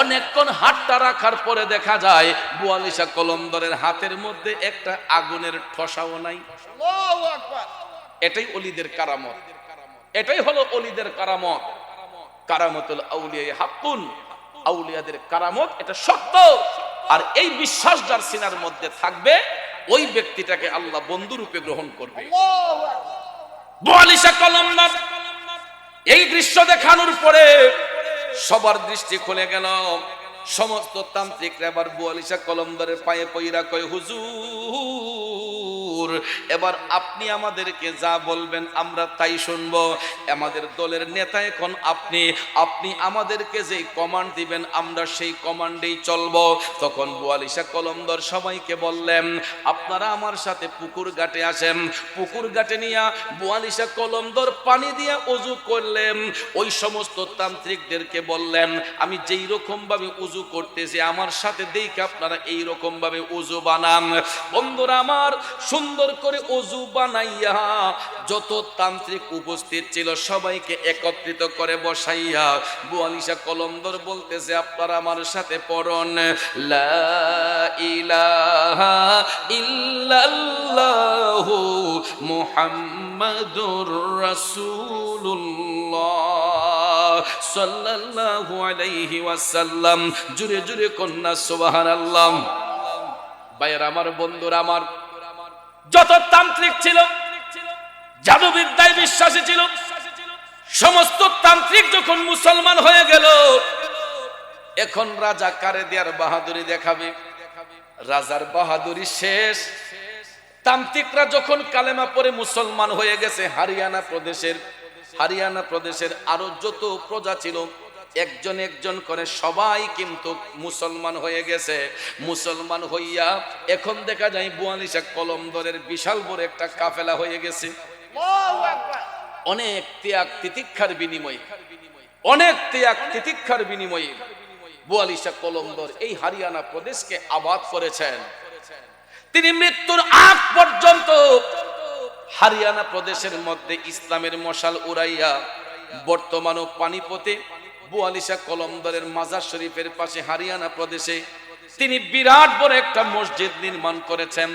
অনেকক্ষণ হাতটা রাখার পরে দেখা যায় বুয়ালিশা কলমদরের হাতের মধ্যে একটা আগুনের ঠসাও নাই। এটাই ওলিদের কারামত, এটাই হলো ওলিদের কারামত। কারামতুল আউলিয়া হাক্কুন, আউলিয়াদের কারামত এটা সত্য। আর এই বিশ্বাস যার সিনার মধ্যে থাকবে, ওই ব্যক্তিটাকে আল্লাহ বন্ধু রূপে গ্রহণ করবে। বুয়ালিশা কলমদর এই দৃশ্য দেখানোর পরে সবার দৃষ্টি খুলে গেল, সমস্ত তান্ত্রিকরা এবার বুয়ালিশা কলমদারের পায়ে পইরা কয়, হুজুর এবার আপনি আমাদেরকে যা বলবেন আমরা তাই শুনবো। আমাদের দলের নেতা এখন আপনি আমাদেরকে যে কমান্ড দিবেন আমরা সেই কমান্ডেই চলবো। তখন বুয়ালিশা কলমদার সবাইকে বললেন, আপনারা আমার সাথে পুকুর ঘাটে আসেন। পুকুর ঘাটে নিয়ে বুয়ালিশা কলমদার পানি দিয়ে ওযু করলেন। ওই সমস্ত তান্ত্রিকদেরকে বললেন, আমি যেই রকম ভাবে ওযু করতেছি আমার সাথে দেখে আপনারা এই রকম ভাবে ওযু বানান। বন্ধুরা আমার, সুন্দর করে ওযু বানাইয়া যত তান্ত্রিক উপস্থিত ছিল সবাইকে একত্রিত করে বসাইয়া বুয়ালিশা কলমদার বলতেছে, আপনারা আমার সাথে পড়ুন, লা ইলাহা ইল্লাল্লাহু মুহাম্মাদুর রাসূলুল্লাহ সাল্লাল্লাহু আলাইহি ওয়াসাল্লাম। জুরে জুরে কন্যা সুবহানাল্লাহ। ভাইয়েরা আমার, বন্ধুরা আমার, যত তান্ত্রিক ছিল, জাদুবিদ্যায় বিশ্বাসী ছিল, সমস্ত তান্ত্রিক যখন মুসলমান হয়ে গেল, এখন রাজা কারে দেয়ার বাহাদুরি দেখাবে। রাজার বাহাদুরি শেষ। তান্ত্রিকরা যখন কালেমা পড়ে মুসলমান হয়ে গেছে, হারিয়ানা প্রদেশের আরো যত প্রজা ছিল একজন একজন করে সবাই কিন্তু মুসলমান হয়ে গেছে। মুসলমান হইয়া এখন দেখা যায় বুয়ালিশা কলমদরের বিশাল বড় একটা কাফেলা হয়ে গেছে। অনেক ত্যাগ তিতিক্ষার বিনিময়ে বুয়ালিশা কলমদর এই হারিয়ানা প্রদেশকে আবাদ করেছেন। তিনি মৃত্যুর আগ পর্যন্ত হারিয়ানা প্রদেশের মধ্যে ইসলামের মশাল উড়াইয়া বর্তমানও পানিপথে বুয়ালিশা কলমদরের মাজার শরীফের পাশে হারিয়ানা প্রদেশে তিনি বিরাট বড় একটা মসজিদ নির্মাণ করেছেন।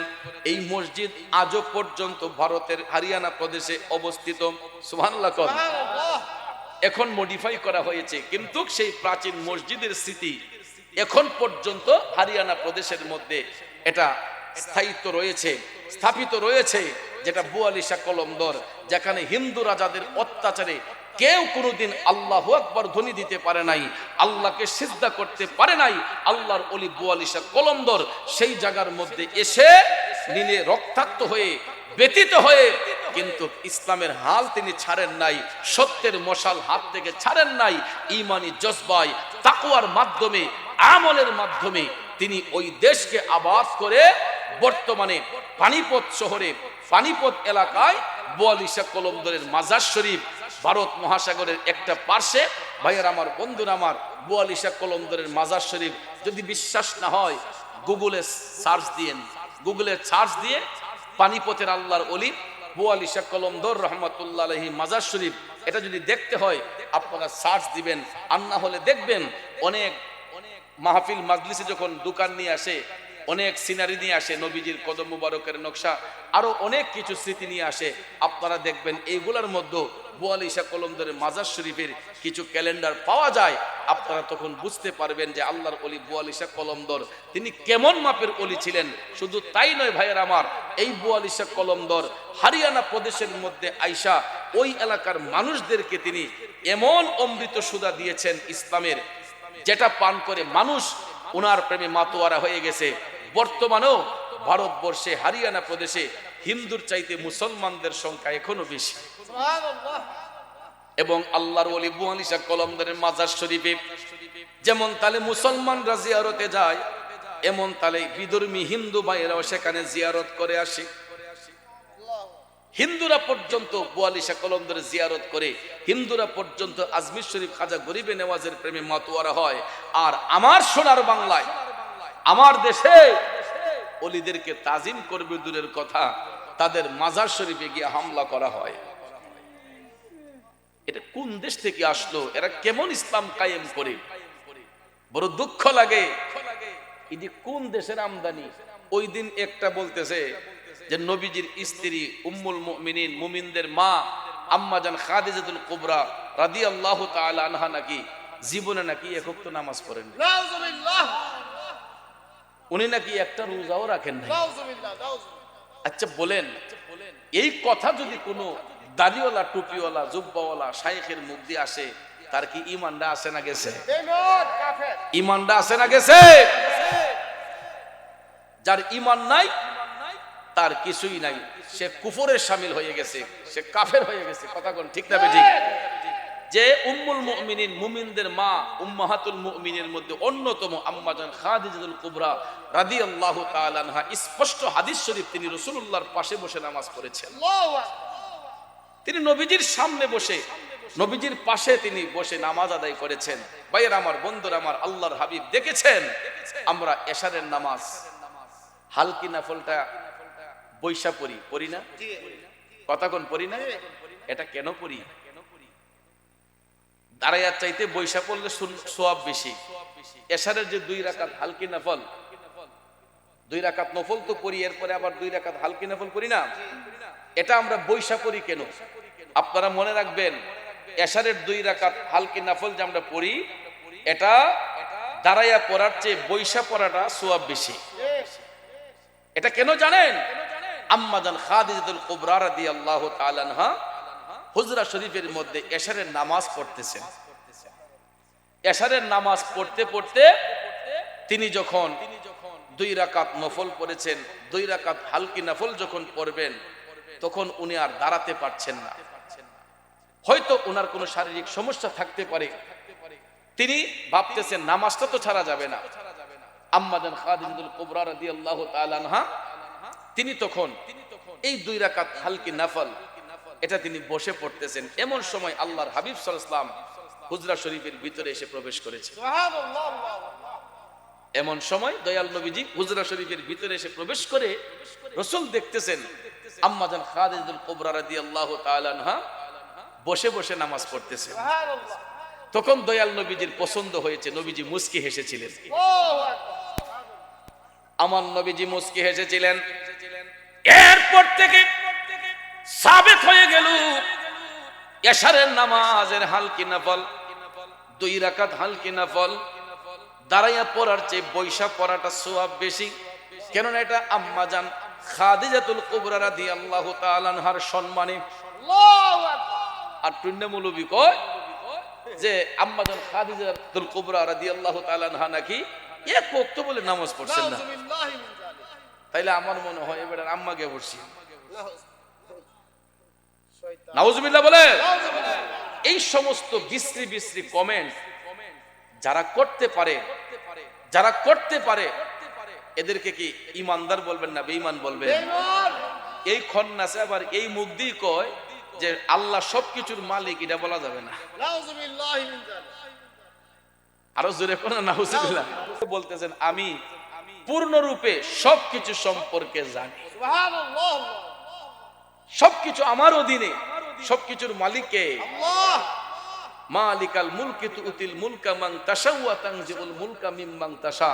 এই মসজিদ আজও পর্যন্ত ভারতের হারিয়ানা প্রদেশে অবস্থিত। সুবহানাল্লাহ। এখন মডিফাই করা হয়েছে, কিন্তু সেই প্রাচীন মসজিদের স্মৃতি এখন পর্যন্ত হারিয়ানা প্রদেশের মধ্যে এটা স্থাপিত রয়েছে, যেটা বুয়ালিশা কলমদর, যেখানে হিন্দু রাজাদের অত্যাচারে কেউ কোনোদিন আল্লাহু আকবার ধ্বনি দিতে পারে নাই, আল্লাহকে সিজদা করতে পারে নাই। আল্লাহর ওলি বুয়ালিশা কলমদর সেই জায়গার মধ্যে এসে নীলে রক্তাক্ত হয়ে ব্যতীত হয়ে কিন্তু ইসলামের হাল তিনি ছাড়েন নাই, সত্যের মশাল হাত থেকে ছাড়েন নাই। ঈমানি জজবায়, তাকওয়ার মাধ্যমে, আমলের মাধ্যমে তিনি ওই দেশকে আবাদ করে বর্তমানে পানিপথ শহরে, পানিপথ এলাকায় বুয়ালিশা কলমদরের মাজার শরীফ ভারত মহাসাগরের একটা পার্শ্বে। ভাইয়ের আমার, বন্ধুরা আমার, বুয়ালিশা কলমদরের মাজার শরীফ যদি বিশ্বাস না হয় গুগলে সার্চ দিয়ে পানিপথের আল্লাহর ওলি বুয়ালিশা কলমদর রহমাতুল্লাহ আলাইহি মাজার শরীফ, এটা যদি দেখতে হয় আপনারা সার্চ দিবেন। আর না হলে দেখবেন অনেক মাহফিল মাজলিসে যখন দোকান নিয়ে আসে, অনেক সিনারি নিয়ে আসে, নবীজির কদম মুবারকের নকশা, আরো অনেক কিছু স্মৃতি নিয়ে আসে, আপনারা দেখবেন এইগুলোর মধ্যে বুয়ালিশা কলমদরের মাজার শরীফের কিছু ক্যালেন্ডার পাওয়া যায়। আপনারা তখন বুঝতে পারবেন যে আল্লাহর ওলি বুয়ালিশা কলমদর তিনি কেমন মাপের ওলি ছিলেন। শুধু তাই নয় ভাইয়ের আমার, এই বুয়ালিশা কলমদর হারিয়ানা প্রদেশের মধ্যে আইসা ওই এলাকার মানুষদেরকে তিনি এমন অমৃত সুধা দিয়েছেন ইসলামের, যেটা পান করে মানুষ ওনার প্রেমে মাতোয়ারা হয়ে গেছে। বর্তমানেও ভারতবর্ষে হারিয়ানা প্রদেশে হিন্দুর চাইতে মুসলমানদের সংখ্যা এখনো বেশি। এবং আল্লাহর ওলি বুয়ালিশা কলমদরের মাজার শরীফে যেমন তালে মুসলমানরা জিয়ারতে যায়, এমন তালে বিধর্মী হিন্দু ভাইয়েরাও সেখানে জিয়ারত করে আসে। হিন্দুরা পর্যন্ত বুয়ালিশা কলমদরে জিয়ারত করে, হিন্দুরা পর্যন্ত আজমির শরীফ খাজা গরিবে নেওয়াজের প্রেমে মাতোয়ারা হয়। আর আমার সোনার বাংলায়, আমার দেশে ওলিদেরকে তাজিম করবে দূরের কথা, তাদের মাজার শরীফে গিয়ে হামলা করা হয়। এটা কোন দেশ থেকে আসলো? এরা কেমন ইসলাম কায়েম করে? বড় দুঃখ লাগে। এটি কোন দেশের আমদানি? ওই দিন একটা বলতেছে যে নবীজির স্ত্রী উম্মুল মুমিনিন, মুমিনদের মা আম্মাজান খাদিজাতুল কুবরা রাদিয়াল্লাহু তাআলা আনহা নাকি জীবনে নাকি এক ওয়াক্ত নামাজ পড়েন, উনি নাকি একটা রোজাও রাখেন না। আচ্ছা বলেন, এই কথা যদি কোনো দাড়িওয়ালা, টুপিওয়ালা, জুব্বাওয়ালা শাইখের মুখ দিয়ে আসে, তার কি ঈমানটা আছে না গেছে? বেঈমান কাফের। ঈমানটা আছে না গেছে? যার ঈমান নাই তার কিছুই নাই, সে কুফরের শামিল হয়ে গেছে, সে কাফের হয়ে গেছে। কথা কোন ঠিক না বেঠিক? যে উম্মুল মুমিনিন, মুমিনদের মা, উম্মাহাতুল মুমিনের মধ্যে অন্যতম আম্মা জান খাদিজাতুল কুবরা রাদিয়াল্লাহু তাআলা আনহা, স্পষ্ট হাদিস শরীফ, তিনি রাসূলুল্লাহর পাশে বসে নামাজ পড়েছেন। আল্লাহু আকবার। তিনি নবীজির সামনে বসে, নবীজির পাশে তিনি বসে নামাজ আদায় করেছেন। ভাইয়ের আমার, বন্ধুরা আমার, আল্লাহর হাবিব দেখেছেন আমরা এশারের নামাজ হালকি নফলটা বৈশা পড়ি না? কথা কোন পড়ি না? এটা কেন পড়ি? দাঁড়াইয়ার চাইতে বৈশা পড়লে সওয়াব বেশি। এশারের যে 2 রাকাত হালকি নফল, 2 রাকাত নফল তো পড়ি, এরপরে আবার 2 রাকাত হালকি নফল পড়ি না? এটা আমরা বৈশা পড়ি কেন? আপনারা মনে রাখবেন, এশারের 2 রাকাত হালকি নফল যে আমরা পড়ি, এটা দাঁড়াইয়া পড়ার চেয়ে বৈশা পড়াটা সওয়াব বেশি। এটা কেন জানেন? আম্মা জান খাদিজাতুল কুবরা রাদিয়াল্লাহু তাআলা আনহা হুজরা শরীফের মধ্যে এশারের নামাজ পড়তেছেন। এশারের নামাজ পড়তে পড়তে তিনি যখন 2 রাকাত নফল পড়েছেন, 2 রাকাত হালকি নফল যখন পড়বেন, তখন উনি আর দাঁড়াতে পারছেন না। হয়তো ওনার কোনো শারীরিক সমস্যা থাকতে পারে, তিনি ভাবতেছেন নামাজটা তো ছাড়া যাবে না। আম্মা জান খাদিজাতুল কুবরা রাদিয়াল্লাহু তাআলা আনহা তিনি তখন এই 2 রাকাত হালকি নফল এটা তিনি বসে পড়তেছেন। এমন সময় আল্লাহর হাবিব সাল্লাল্লাহু আলাইহি ওয়াসাল্লাম হুজরা শরীফের ভিতরে এসে প্রবেশ করেছেন। সুবহানাল্লাহ। এমন সময় দয়াল নবীজি হুজরা শরীফের ভিতরে এসে প্রবেশ করে রাসূল দেখতেছেন আম্মা জান খাদিজাতুল কুবরা রাদিয়াল্লাহু তাআলা আনহা বসে বসে নামাজ পড়তেছেন। সুবহানাল্লাহ। তখন দয়াল নবীজির পছন্দ হয়েছে, নবীজি মুস্কি হেসেছিলেন। আল্লাহু আকবার। আমার নবীজি মুস্কি হেসেছিলেন। এরপর থেকে সাবিত হয়ে গেল এশারের নামাজের হালকি নফল 2 রাকাত হালকি নফল দাঁড়াইয়া পড়ার চেয়ে বৈশা পড়াটা সওয়াব বেশি। কেননা এটা আম্মা জান খাদিজাতুল কুবরা রাদিয়াল্লাহু তাআলা আনহার সম্মানে। আল্লাহু আকবার। আর টুন্না মৌলবী কয় যে আম্মা জান খাদিজাতুল কুবরা রাদিয়াল্লাহু তাআলা আনহা নাকি এক ওয়াক্ত বলে নামাজ পড়ছেন না। নাউযুবিল্লাহি মিন যালিক। তাইলে আমার মনে হয় এবার আম্মাকে পড়ছি। শয়তান। নাউজুবিল্লাহ বলে। নাউযুবিল্লাহ। এই সমস্ত বিশ্রী বিশ্রী কমেন্ট যারা করতে পারে, যারা করতে পারে, এদেরকে কি ইমানদার বলবেন না বেঈমান বলবেন? বেঈমান। এই খন্নাসে আবার এই মুখ দিয়ে কয় যে আল্লাহ সবকিছুর মালিক, এটা বলা যাবে না। নাউযুবিল্লাহি মিন যালিক। আরো জোরে কোন নাউজুবিল্লাহ বলতেছেন আমি পূর্ণরূপে সবকিছু সম্পর্কে জানি, সুবহানাল্লাহ। সবকিছু আমার অধীনে, সবকিছুর মালিক কে? আল্লাহ। মালিকাল মুলকি তুতিল মুলকা মান তাশা ওয়া তানজিউল মুলকা মিম্মান তাশা।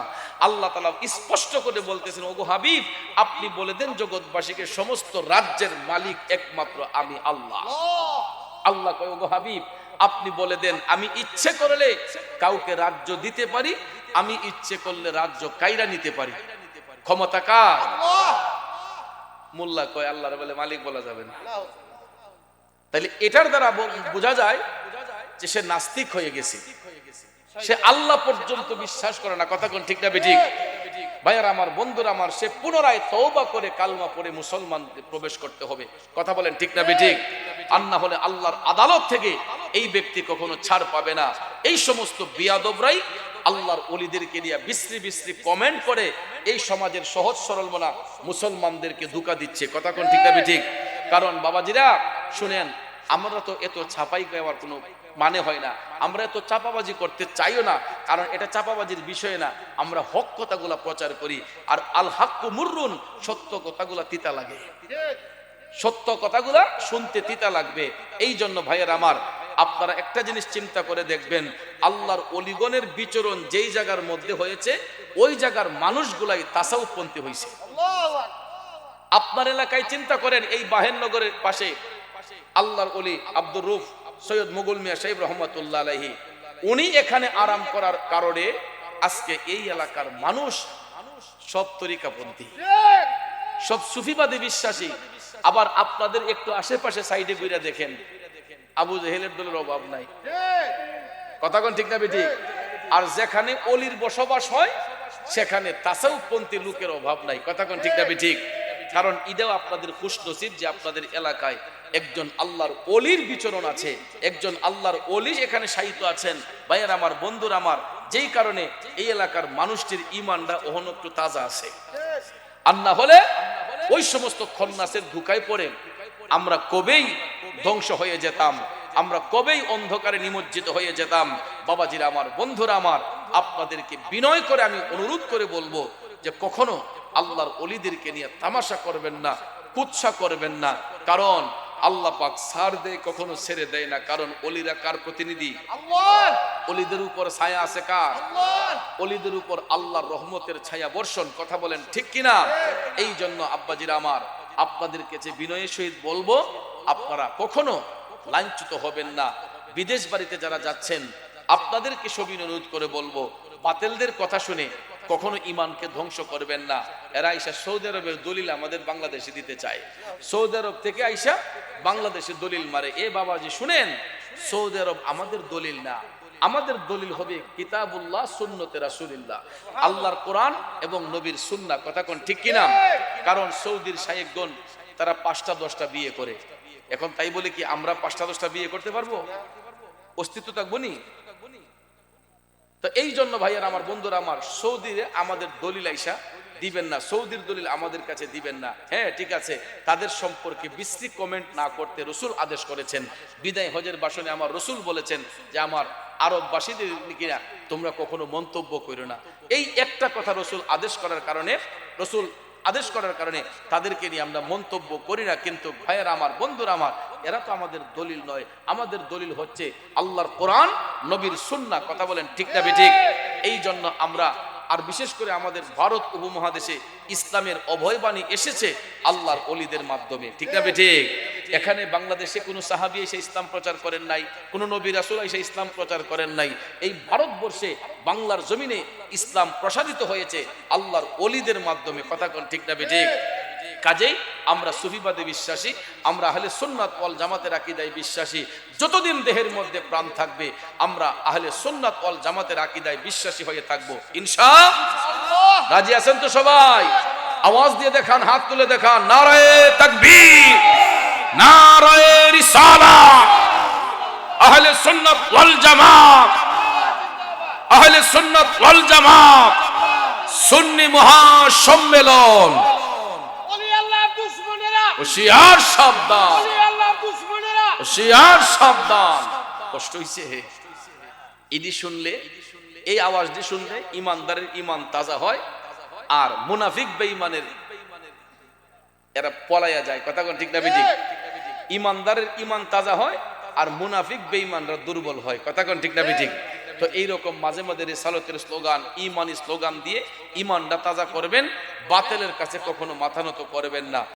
আল্লাহ তাআলা স্পষ্ট করে বলতেছেন, ওগো হাবিব আপনি বলে দেন জগৎবাসীকে সমস্ত রাজ্যের মালিক একমাত্র আমি আল্লাহ। আল্লাহ। আল্লাহ কয়, ওগো হাবিব আপনি বলে দেন আমি ইচ্ছে করলে কাউকে রাজ্য দিতে পারি, আমি ইচ্ছে করলে রাজ্য কাইরা নিতে পারি। ক্ষমতা কার? আল্লাহ। মোল্লা কয় আল্লাহর বলে মালিক বলা যাবে না। নাউযুবিল্লাহ। তাইলে এটার দ্বারা বোঝা যায় যে সে নাস্তিক হয়ে গেছে, সে আল্লাহ পর্যন্ত বিশ্বাস করে না। কথা কোন ঠিক না বেঠিক? ভাইয়ার আমার, বন্ধুরা আমার, সে পুনরায় তওবা করে কালমা পড়ে মুসলমান প্রবেশ করতে হবে। কথা বলেন ঠিক না বেঠিক? আর না হলে আল্লাহর আদালত থেকে এই ব্যক্তি কখনো ছাড় পাবে না। এই সমস্ত বিয়াদবরাই আল্লাহর ওলিদেরকে নিয়ে বিশ্রী বিশ্রী কমেন্ট করে এই সমাজের সহজ সরল মনা মুসলমানদেরকে ধোঁকা দিচ্ছে। কথা কোন ঠিক না বেঠিক? কারণ বাবাজিরা শুনেন, আমরা তো এত ছাপাই গাওয়ার কোনো মানে হয় না, আমরা এত চাপাবাজি করতে চাইও না, কারণ এটা চাপাবাজির বিষয় না। আমরা হক কথাগুলা প্রচার করি, আর আল হাক্কু মুররুন, সত্য কথাগুলা তিতা লাগে, সত্য কথাগুলা শুনতে তিতা লাগবে। এই জন্য ভাইয়ের আমার, আপনারা একটা জিনিস চিন্তা করে দেখবেন, আল্লাহর অলিগণের বিচরণ যেই জায়গার মধ্যে হয়েছে ওই জায়গার মানুষগুলাই তাসাউফপন্থী হয়েছে। আল্লাহু আকবার। আপনার এলাকায় চিন্তা করেন, এই বাহেরনগরের পাশে আল্লাহর ওলি আব্দুর রউফ সৈয়দ মুগল মিয়া সাহেব রহমাতুল্লাহ আলাইহি, উনি এখানে আরাম করার কারণে আজকে এই এলাকার মানুষ সব তরিকাপন্থী, সব সুফিবাদী বিশ্বাসী। আবার আপনাদের একটু আশেপাশে সাইডে ঘুরে দেখেন, আবু জেহেলের দলের অভাব নাই, কথা কোন ঠিক না বেঠিক? আর যেখানে অলির বসবাস হয় সেখানে তাসাউফপন্থী লোকের অভাব নাই। কথা কোন ঠিক না বেঠিক? কারণ এটাও আপনাদের খুশনসিব যে আপনাদের এলাকায় একজন আল্লাহর অলির বিচরণ আছে, একজন আল্লাহর অলি এখানে শায়িত আছেন। ভাইয়ের আমার, বন্ধুর আমার, যেই কারণে এই এলাকার মানুষটির ঈমানটা অহন একটু তাজা আছে। আর না হলে ওই সমস্ত খন্নাসের ধোঁকায় পড়ে আমরা কবেই ধ্বংস হয়ে যেতাম, আমরা কবেই অন্ধকারে নিমজ্জিত হয়ে যেতাম। বাবাজিরা আমার, বন্ধুরা আমার, আপনাদেরকে বিনয় করে আমি অনুরোধ করে বলবো যে কখনো আল্লাহর অলিদেরকে নিয়ে তামাশা করবেন না, কুৎসা করবেন না। কারণ আল্লাহ পাক ছাড় দেয়, কখনো ছেড়ে দেয় না। কারণ অলিরা কার প্রতিনিধি? আল্লাহ। অলিদের উপর ছায়া আছে কার? আল্লাহ। অলিদের উপর আল্লাহর রহমতের ছায়া বর্ষণ। কথা বলেন ঠিক কিনা? এই জন্য আব্বাজিরা আমার, আপনাদেরকে যে বিনয়ের সহিত বলবো, আপনারা কখনো লাঞ্ছিত হবেন না। বিদেশ বাড়িতে যারা যাচ্ছেন আপনাদেরকে সবিনয় অনুরোধ করে বলবো, বাতিলদের কথা শুনে কখনো ঈমানকে ধ্বংস করবেন না। এরা আইসা সৌদি আরবের দলিল আমাদের বাংলাদেশে দিতে চায়। সৌদি আরব থেকে আইসা বাংলাদেশে দলিল মারে। এ বাবাজি শুনেন, সৌদি আরব আমাদের দলিল না, আমাদের দলিল হবে কিতাবুল্লাহ, সুন্নতে রাসূলুল্লাহ, আল্লাহর কোরআন এবং নবীর সুন্নাহ। কথা কোন ঠিক কিনা? কারণ সৌদির শায়েখগণ তারা 5টা 10টা বিয়ে করে। এখন তাই বলে কি আমরা 5টা 10টা বিয়ে করতে পারবো? অস্তিত্ব থাকবো নি? তো এই জন্য ভাইয়ার আমার, বন্ধুরা আমার, সৌদিরে আমাদের দলিল আইসা দিবেন না, সৌদির দলিল আমাদের কাছে দিবেন না। হ্যাঁ ঠিক আছে, তাদের সম্পর্কে বিশ্রী কমেন্ট না করতে রসুল আদেশ করেছেন। বিদায় হজের ভাষণে আমার রসুল বলেছেন যে আমার আরববাসীদের কিনা তোমরা কখনো মন্তব্য করো না। এই একটা কথা রসুল আদেশ করার কারণে তাদেরকে নিয়ে আমরা মন্তব্য করি না। কিন্তু ভাইয়ের আমার, বন্ধুরা আমার, এরা তো আমাদের দলিল নয়। আমাদের দলিল হচ্ছে আল্লাহর কোরআন, নবীর সুন্নাহ। কথা বলেন ঠিক না বেঠিক? এই জন্য আমরা, আর বিশেষ করে আমাদের ভারত উপমহাদেশে ইসলামের অভয়বাণী এসেছে আল্লাহর ওলিদের মাধ্যমে। ঠিক না বেঠিক? এখানে বাংলাদেশে কোনো সাহাবী এসে ইসলাম প্রচার করেন নাই, কোনো নবী রাসূল এসে ইসলাম প্রচার করেন নাই। এই ভারতবর্ষে বাংলার জমিনে ইসলাম প্রসারিত হয়েছে আল্লাহর ওলিদের মাধ্যমে। কথা কোন ঠিক না বেঠিক? কাজেই আমরা সুফিবাদে বিশ্বাসী, আমরা আহলে সুন্নাত ওয়াল জামাতের আকীদায় বিশ্বাসী। যতদিন দেহের মধ্যে প্রাণ থাকবে আমরা আহলে সুন্নাত ওয়াল জামাতের আকীদায় বিশ্বাসী হয়ে থাকবো ইনশাআল্লাহ। রাজি আছেন তো সবাই? আওয়াজ দিয়ে দেখান, হাত তুলে দেখান, নারায়ে তাকবীর, নারায়ে রিসালাত, আহলে সুন্নাত ওয়াল জামাত, আহলে সুন্নাত ওয়াল জামাত সুন্নি মহাসম্মেলন। হুশিয়ার সাবধান, হুশিয়ার সাবধান। কষ্ট হইছে ইদি শুনলে, এই আওয়াজটি শুনলে ইমানদারের ইমান তাজা হয়, আর মুনাফিক বেঈমানের এরা পলায়া যায়। কথা কোন ঠিক না বেঠিক? ইমানদারের ইমান তাজা হয় আর মুনাফিক বেঈমানরা দুর্বল হয়। কথা কোন ঠিক না বেঠিক? তো এইরকম মাঝে মাঝে রিসালাতের স্লোগান, ইমানি স্লোগান দিয়ে ইমানটা তাজা করবেন, বাতিলের কাছে কখনো মাথা নত করবেন না।